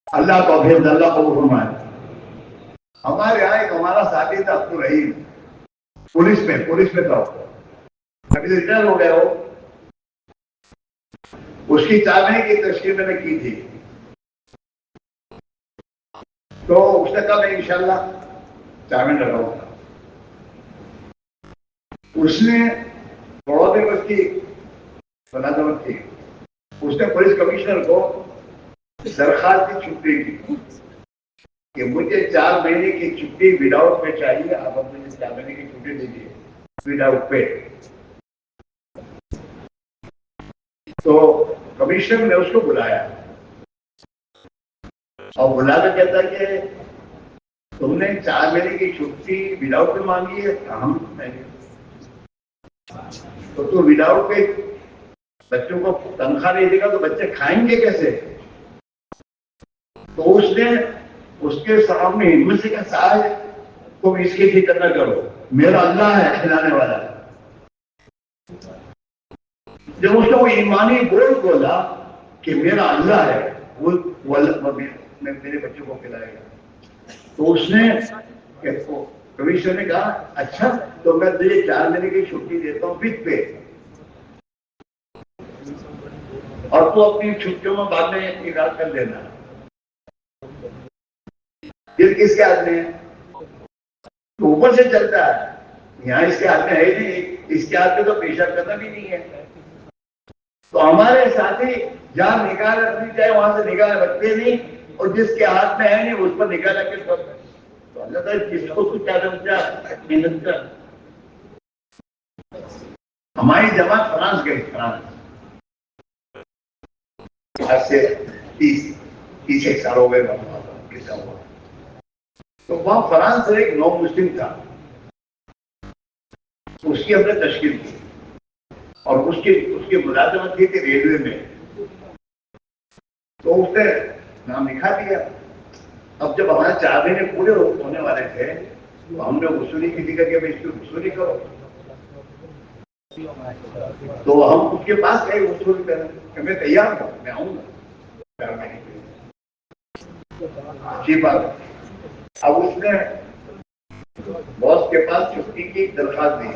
اللہ توفیق اللہ کو فرمائے۔ ہمارے یہاں ایک ہمارا ساتھی تھا عبد الرحیم، پولیس میں تھا، ابھی ریٹائر ہو گیا ہو۔ اس کی چاہنے کی تشکیل میں نے کی تھی، تو اس نے کہا میں انشاءاللہ چاہنے لگاؤں گا. اس نے تھوڑا دیر اس کی ملازمت کی. اس نے پولیس کمشنر کو درخواست کی چھٹی کی کہ مجھے 4 مہینے کی چھٹی وداؤٹ پے چاہیے، آپ مجھے 4 مہینے کی چھٹی دیجیے وداؤٹ پے. تو کمشنر نے اس کو بلایا اور بلا کر کہتا کہ تم نے 4 مہینے کی چھٹی وداؤٹ پے مانگی ہے. ہم تو وداؤٹ پے بچوں کو تنخواہ نہیں دے گا تو بچے کھائیں گے کیسے؟ تو اس نے اس کے سامنے ہمت سے کہا صاحب تم اس کی فکر نہ کرو، میرا اللہ ہے کھلانے والا. جب اس نے وہ ایمانی بولا کہ میرا اللہ ہے وہ میرے بچوں کو کھلائے گا، تو اس نے کمشنر نے کہا اچھا تو میں تجھے 4 مہینے کی چھٹی دیتا ہوں وتھ پے، اور تو اپنی چھٹیوں میں بعد میں انعقاد کر لینا. دل کس کے ہاتھ میں ہے؟ تو اوپر سے چلتا ہے، یہاں اس کے ہاتھ میں ہے ہی نہیں. اس کے ہاتھ میں تو پیشاب کرنا بھی نہیں ہے. تو ہمارے ساتھی جہاں نگاہ رکھنی چاہے وہاں سے نگاہ رکھتے نہیں، اور جس کے ہاتھ میں ہے نہیں اس پر نگاہ رکھ کے کرتے. تو اللہ تعالیٰ کس کو کچھ محنت کر. ہماری جماعت فرانس گئی، فرانس آج سے 30 سال ہو گئے کسا ہوا. تو وہاں فرانس سے ایک نو مسلم تھا، اس کی ہم نے تشکیل کی اور اس کی ملازمت کی تھی ریلوے میں. تو اس نے نام لکھا دیا. اب جب ہمارے 4 مہینے پورے ہونے والے تھے تو ہم نے وصولی کی تھی کہ اس کی وصولی کرو. تو ہم اس کے پاس گئے وصول کرنے کہ میں تیار ہوں، میں آؤں گا. اچھی بات. اب اس نے باس کے پاس چھٹی کی درخواست دی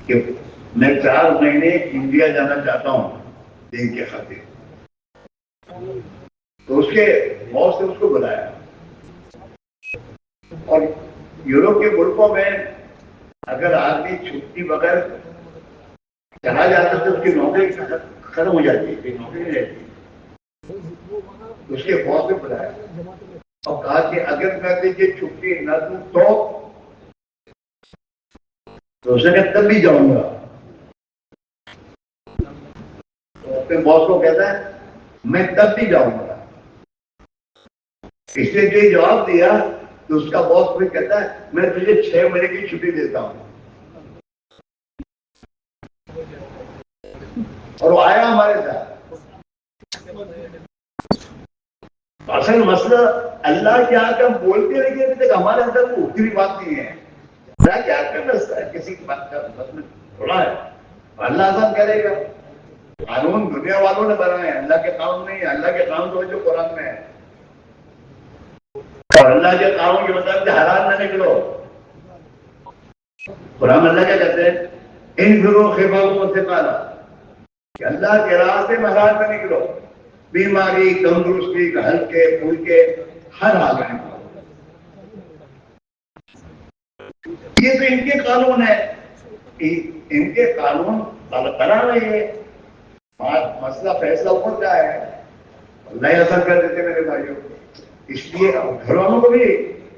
کہ میں 4 مہینے انڈیا جانا چاہتا ہوں دین کے خاطر. تو اس کے باس نے اس کو بلایا، اور یورپ کے ملکوں میں اگر آدمی چھٹی بغیر چلا جاتا تو اس کی نوکری ختم ہو جاتی ہے، نوکری نہیں رہتی. اس کے باس نے بلایا اور کہا کہ اگر میں تجھے چھٹی نہ دوں تو اس نے کہا تب بھی جاؤں گا. تو اپنے باس کو کہتا ہے میں تب بھی جاؤں گا. اس نے جو جواب دیا تو اس کا باس بھی کہتا ہے میں تجھے 6 مہینے کی چھٹی دیتا ہوں. اور وہ آیا ہمارے ساتھ. اصل مسئلہ اللہ کے آگے ہم بولتے رہے ابھی تک ہمارے اندر کو اتنی بات نہیں ہے. کیا کرنا ہے کسی کی بات کا تھوڑا ہے، اللہ آسان کرے گا. قانون دنیا والوں نے بنائے ہیں، اللہ کے قانون نہیں ہے. اللہ کے قانون تو جو قرآن میں ہے، اور اللہ کے قانون کے مطابق حرام نہ نکلو. قرآن اللہ کیا کہتے ہیں ان گروہ خفاؤں سے پالا کہ اللہ کے راستے میں حرام نہ نکلو. بیماری تندرستی ہلکے پھلکے ہر حال میں نکلو. یہ تو ان کے قانون ہے، ان کے قانون بنا رہے ہیں. مسئلہ فیصلہ اوپر کا ہے، اللہ اثر کر دیتے میرے بھائیوں. اس لیے گھر والوں کو بھی،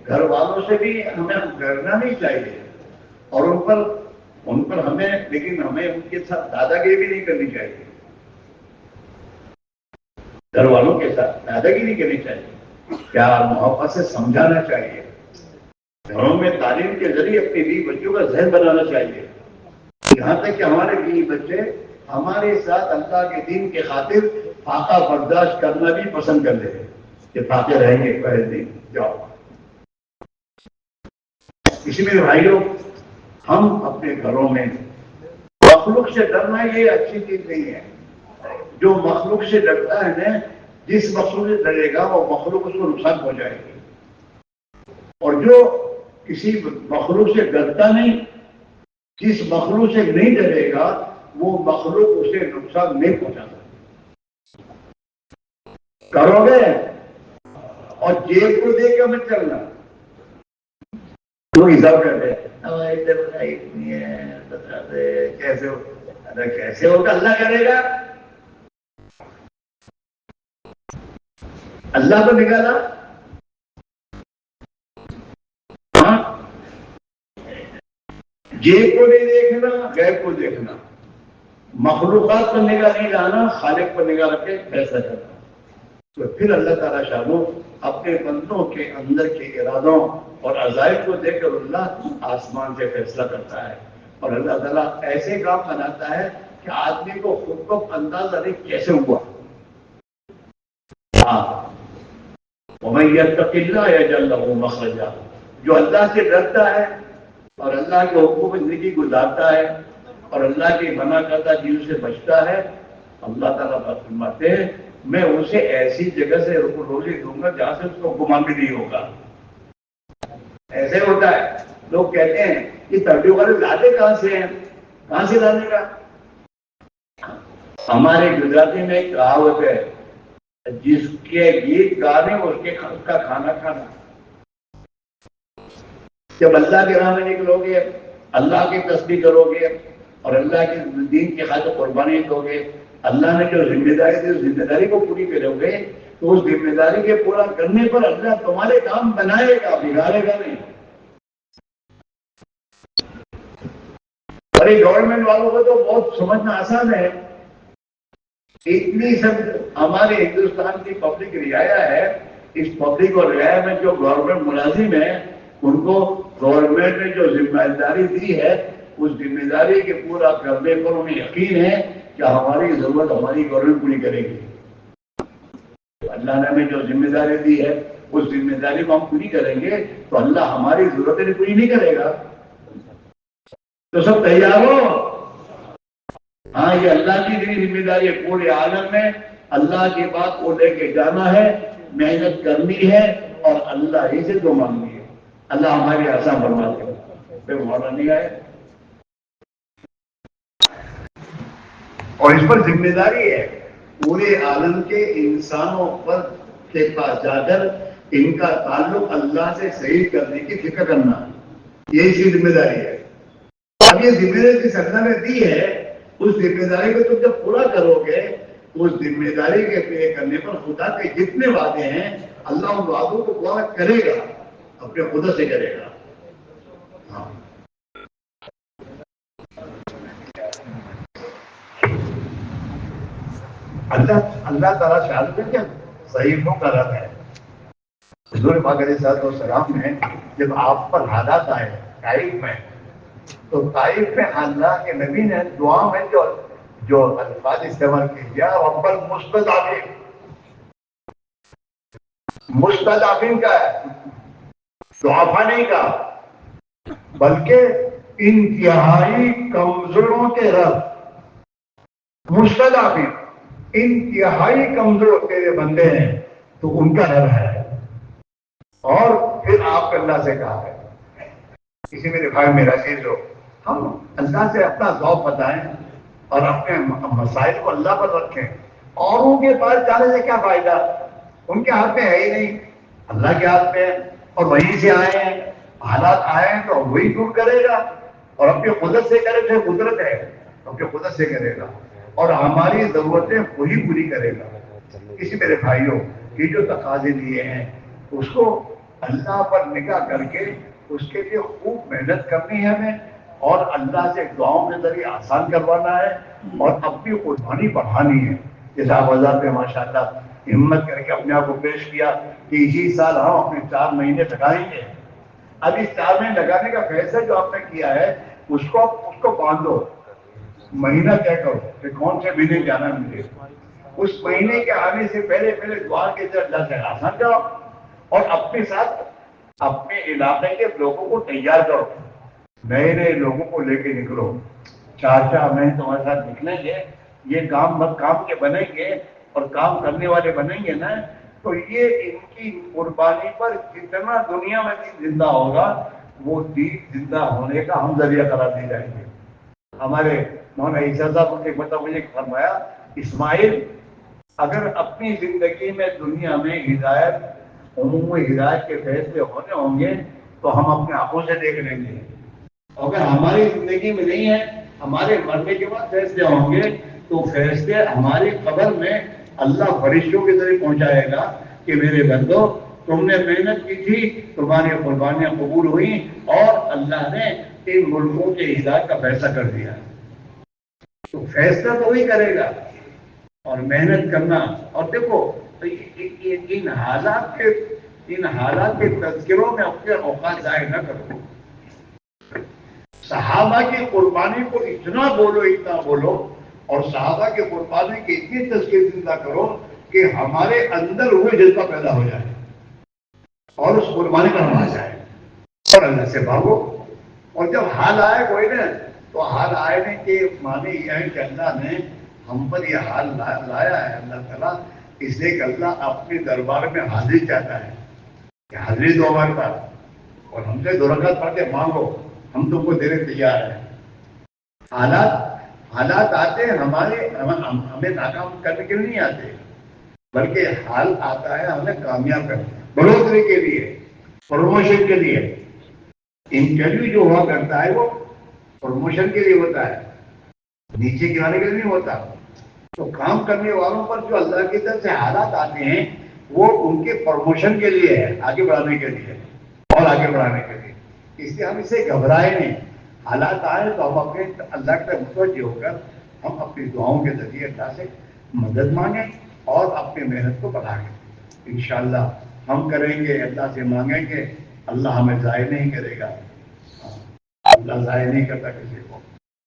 گھر والوں سے بھی ہمیں ڈرنا نہیں چاہیے، اور ان پر ہمیں، لیکن ہمیں ان کے ساتھ دادا گیری بھی نہیں کرنی چاہیے. گھر والوں کے ساتھ دادا گیری نہیں کرنی چاہیے، پیار محبت سے سمجھانا چاہیے. گھروں میں تعلیم کے ذریعے اپنے بیوی بچوں کا ذہن بنانا چاہیے، یہاں تک کہ ہمارے بیوی بچے ہمارے ساتھ اللہ کے دین کے خاطر فاقہ برداشت کرنا بھی پسند کر لیں کہ فاقے رہیں گے پہلے دن جاؤ. اسی میں بھائیوں ہم اپنے گھروں میں مخلوق سے ڈرنا یہ اچھی چیز نہیں ہے. جو مخلوق سے ڈرتا ہے نا، جس مخلوق سے ڈرے گا وہ مخلوق اس کو نقصان پہنچائے گی. اور جو کسی مخلوق سے ڈرتا نہیں، جس مخلوق سے نہیں ڈرے گا وہ مخلوق اسے نقصان نہیں پہنچا سکتا. کرو گے اور جیب کو دے کے مت چلنا. تو حساب کرتے کیسے ہوگا؟ اللہ کرے گا. اللہ کو نکالا. ہاں، جیب کو نہیں دیکھنا، غیب کو دیکھنا. مخلوقات پر نگاہ نہیں لانا، خالق پر نگاہ رکھ کے فیصلہ کرنا. تو پھر اللہ تعالیٰ شانو اپنے بندوں کے اندر کے ارادوں اور عزائم کو دیکھ کر اللہ آسمان سے فیصلہ کرتا ہے. اور اللہ تعالیٰ ایسے کام بناتا ہے کہ آدمی کو خود کو اندازہ نہیں کیسے ہوا. وَمَن يَتَّقِ اللَّهَ يَجْعَل لَّهُ مَخْرَجًا. جو اللہ سے ڈرتا ہے اور اللہ کے حکم میں زندگی گزارتا ہے اور اللہ کی منع کردہ چیزوں سے بچتا ہے، اللہ تعالیٰ فرماتے ہیں میں اسے ایسی جگہ سے روزی دوں گا جہاں سے اس کو گمان بھی نہیں ہوگا. ایسے ہوتا ہے. لوگ کہتے ہیں کہ تربیت والے لاتے کہاں سے ہیں؟ کہاں سے لانے کا؟ ہمارے گجراتی میں ایک کہاوت ہے، جس کے گیت گانے اس کا کھانا کھانا. جب اللہ کے راہ میں نکلو گے، اللہ کی تسبیح کرو گے اور اللہ کے دین کی خاطر قربانی دو گے، اللہ نے جو ذمہ داری دی اس ذمہ داری کو پوری کرو گے تو اس ذمہ داری کے پورا کرنے پر اللہ تمہارے کام بنائے گا، بگاڑے گا نہیں. اور یہ گورنمنٹ والوں کو تو بہت سمجھنا آسان ہے. اتنی سب ہمارے ہندوستان کی پبلک رعایا ہے. اس پبلک اور رعایا میں جو گورنمنٹ ملازم ہیں ان کو گورنمنٹ نے جو ذمہ داری دی ہے اس ذمہ داری کے پورا کرنے پر انہیں یقین ہے کہ ہماری ضرورت ہماری گورنمنٹ پوری کرے گی. اللہ نے ہمیں جو ذمہ داری دی ہے اس ذمہ داری کو ہم پوری کریں گے تو اللہ ہماری ضرورتیں پوری نہیں کرے گا. تو سب تیار ہو. ہاں، یہ اللہ کی ذمہ داری ہے. پورے عالم میں اللہ کی بات کو لے کے جانا ہے، محنت کرنی ہے اور اللہ ہی سے جو مانگنی ہے. اللہ ہماری آسان فرما دے. پھر مولا نہیں آئے. اور اس پر ذمہ داری ہے پورے عالم کے انسانوں پر کے پاس جا کر ان کا تعلق اللہ سے صحیح کرنے کی فکر کرنا. یہی سی ذمہ داری ہے. اب یہ ذمہ داری جس اللہ نے دی ہے اس ذمہ داری کو تم جب پورا کرو گے تو اس ذمہ داری کے پورے کرنے پر خدا کے جتنے وعدے ہیں اللہ ان وعدوں کو پورا کرے گا، اپنے خدا سے کرے گا. ہاں، اللہ تعالیٰ شاہد میں کیا صحیحوں کا رب ہے. حضور پاک علیہ السلام نے جب آپ پر حالات آئے طائف میں تو طائف میں اللہ کے نبی نے دعا میں جو الفاظ استعمال کیا رب المستضعفین. مستضعفین کا ہے، ضعفاء نہیں کا، بلکہ انتہائی کمزوروں کے رب. مستضعفین انتہائی کمزور تیرے بندے ہیں تو ان کا رب ہے. اور پھر آپ اللہ سے کہا ہے کسی میرے بھائی میرا چیز ہو ہم اللہ سے اپنا ذوق بتائیں اور اپنے مسائل کو اللہ پر رکھیں. اوروں کے پاس جانے سے کیا فائدہ؟ ان کے ہاتھ میں ہے ہی نہیں، اللہ کے ہاتھ میں. اور وہیں سے آئے ہیں، حالات آئے ہیں تو وہی دور کرے گا. اور اپنی قدرت سے کرے تو قدرت ہے، اپنی قدرت سے کرے گا اور ہماری ضرورتیں وہی پوری کرے گا. کسی میرے بھائیوں یہ جو تقاضے لیے ہیں اس کو اللہ پر نگاہ کر کے اس کے لیے خوب محنت کرنی ہے ہمیں اور اللہ سے دعاؤں کے ذریعے آسان کروانا ہے اور اپنی قربانی بڑھانی ہے. جیسے آپ حضرات نے ماشاء اللہ ہمت کر کے اپنے آپ کو پیش کیا کہ اسی سال ہم اپنے 4 مہینے لگائیں گے. اب اس 4 مہینے لگانے کا فیصلہ جو آپ نے کیا ہے اس کو باندھو. مہینہ طے کرو کہ کون سے مہینے جانا مجھے. اس مہینے کے آنے سے پہلے دعا کے ذریعے اللہ سے آسان کرو اور اپنے ساتھ اپنے علاقے کے لوگوں کو تیار کرو. نئے نئے لوگوں کو لے کے نکلو. 4 مہینے تمہارے ساتھ نکلیں گے، یہ کام کے بنیں گے اور کام کرنے والے بنیں گے نا تو یہ ان کی قربانی پر جتنا دنیا میں دین زندہ ہوگا وہ دین زندہ ہونے کا ہم ذریعہ قرار دی جائیں گے. ہمارے مولانا عیسیٰ صاحب ایک مرتبہ مجھے فرمایا، اسماعیل اگر اپنی زندگی میں دنیا میں ہدایت عموم ہدایت کے فیصلے ہونے ہوں گے تو ہم اپنے آنکھوں سے دیکھ لیں گے، اگر ہماری زندگی میں نہیں ہے، ہمارے مرنے کے بعد فیصلے ہوں گے تو فیصلے ہماری قبر میں اللہ فرشتوں کے ذریعے پہنچائے گا کہ میرے بندو تم نے محنت کی تھی، تمہاری قربانیاں قبول ہوئیں اور اللہ نے ان ملکوں کے ہدایت کا فیصلہ کر دیا، تو فیصلہ تو وہی کرے گا اور محنت کرنا۔ اور دیکھو ان حالات کے تذکروں میں اپنے اوقات ضائع نہ کرو، صحابہ کی قربانی کو اتنا بولو اور صحابہ کی قربانی کی اتنی تذکیر زندہ کرو کہ ہمارے اندر ہوئے جذبہ پیدا ہو جائے اور اس قربانی پر ہم آ جائے اور اللہ سے بھاگو۔ اور جب حال آئے کوئی نا، تو حال آئے نہیں کہ معنی یہ ہے کہ اللہ نے ہم پر یہ حال لایا ہے، اللہ تعالیٰ اس لیے کہ اللہ اپنے دربار میں حاضری چاہتا ہے کہ حاضری دو ہمارے پاس اور ہم سے 2 رکعت پڑھ کے مانگو، ہم تم کو دینے تیار ہیں۔ حالات آتے ہیں ہمیں ناکام کرنے کے لیے نہیں آتے، بلکہ حال آتا ہے ہمیں کامیاب کرنے، بڑھوتری کے لیے، پروموشن کے لیے۔ انٹرویو جو ہوا کرتا ہے وہ پروموشن کے لیے ہوتا ہے، نیچے گرانے کے لیے نہیں ہوتا۔ تو کام کرنے والوں پر جو اللہ کی طرف سے حالات آتے ہیں وہ ان کے پروموشن کے لیے ہے، آگے بڑھانے کے لیے اور آگے بڑھانے کے لیے۔ اس لیے ہم اسے گھبرائے نہیں، حالات آئے تو ہم اپنے اللہ کے متوجہ ہو کر ہم اپنی دعاؤں کے ذریعے اللہ سے مدد مانگیں اور اپنی محنت کو بڑھائیں۔ انشاءاللہ ہم کریں گے، اللہ سے مانگیں گے، اللہ ہمیں ضائع نہیں کرے گا، اللہ ضائع نہیں کرتا کسی کو،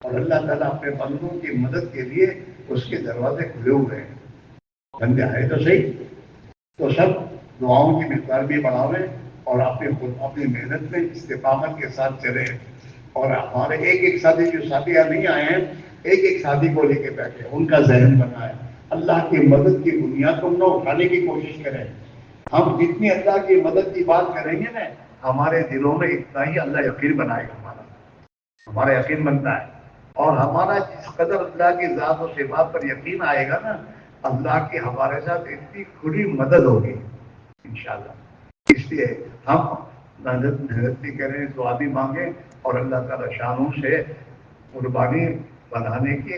اور اللہ تعالیٰ اپنے بندوں کی مدد کے لیے اس کے دروازے کھلے ہوئے ہیں۔ بندے آئے تو صحیح، تو سب دعاؤں کی مقدار بھی بڑھاویں اور اپنی محنت میں استقامت کے ساتھ چلیں۔ اور ہمارے ایک ساتھی جو ساتھی یہاں نہیں آئے ہیں، ایک ساتھی کو لے کے بیٹھے، ان کا ذہن بنائے، اللہ کی مدد کی بنیاد کو نہ اٹھانے کی کوشش کریں۔ ہم جتنی اللہ کی مدد کی بات کریں گے نا، ہمارے دلوں میں اتنا ہی اللہ یقین بنائے گا، ہمارا یقین بنتا ہے۔ اور ہمارا جس قدر اللہ کی ذات و صفات پر یقین آئے گا نا، اللہ کی ہمارے ساتھ اتنی کھلی مدد ہوگی انشاءاللہ۔ اس لیے ہم محنت بھی کریں، دعا بھی مانگیں اور اللہ تعالیٰ شانوں سے قربانی بنانے کی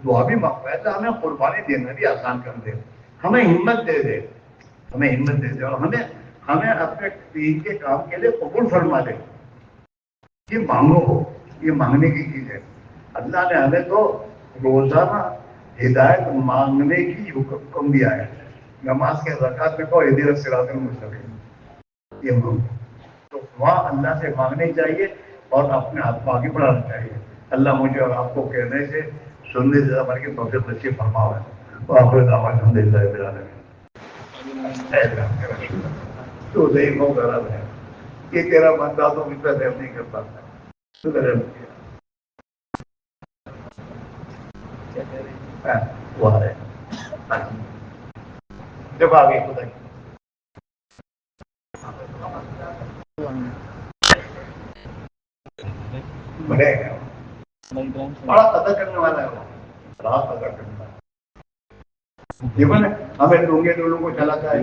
دعا بھی مانگتا ہے تو ہمیں قربانی دینا بھی آسان کر دے، ہمیں ہمت دے دے، ہمیں ہمت دے دے اور ہمیں اپنے دین کے کام کے لیے قبول فرما دے۔ یہ مانگو ہو، یہ مانگنے کی چیز ہے۔ اللہ نے ہمیں تو روزانہ ہدایت مانگنے کی حکم دیا ہے، نماز کے رکعت میں کو اہدنا الصراط المستقیم، یہ مانگو۔ تو وہاں اللہ سے مانگنی چاہیے اور اپنے ہاتھ کو آگے بڑھانا چاہیے۔ اللہ مجھے اور آپ کو کہنے سے سننے سے ہمارے کی توفیق نصیب فرماوے۔ وآخر دعوانا الحمدللہ رب العالمین۔ تو نہیں ہو غرض ہے کہ تیرا بندہ تو مجھ پر رحم نہیں کر پاتا، تو رحم کیا وہ ہے جب آگے خدا کی بڑے بڑا قدر کرنے والا ہے، وہ بڑا قدر کرنے والا ہے۔ جیون ہمیں ڈونگے ڈولوں کو چلاتا ہے،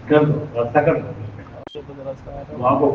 کر دو راستہ کر دو وہاں کو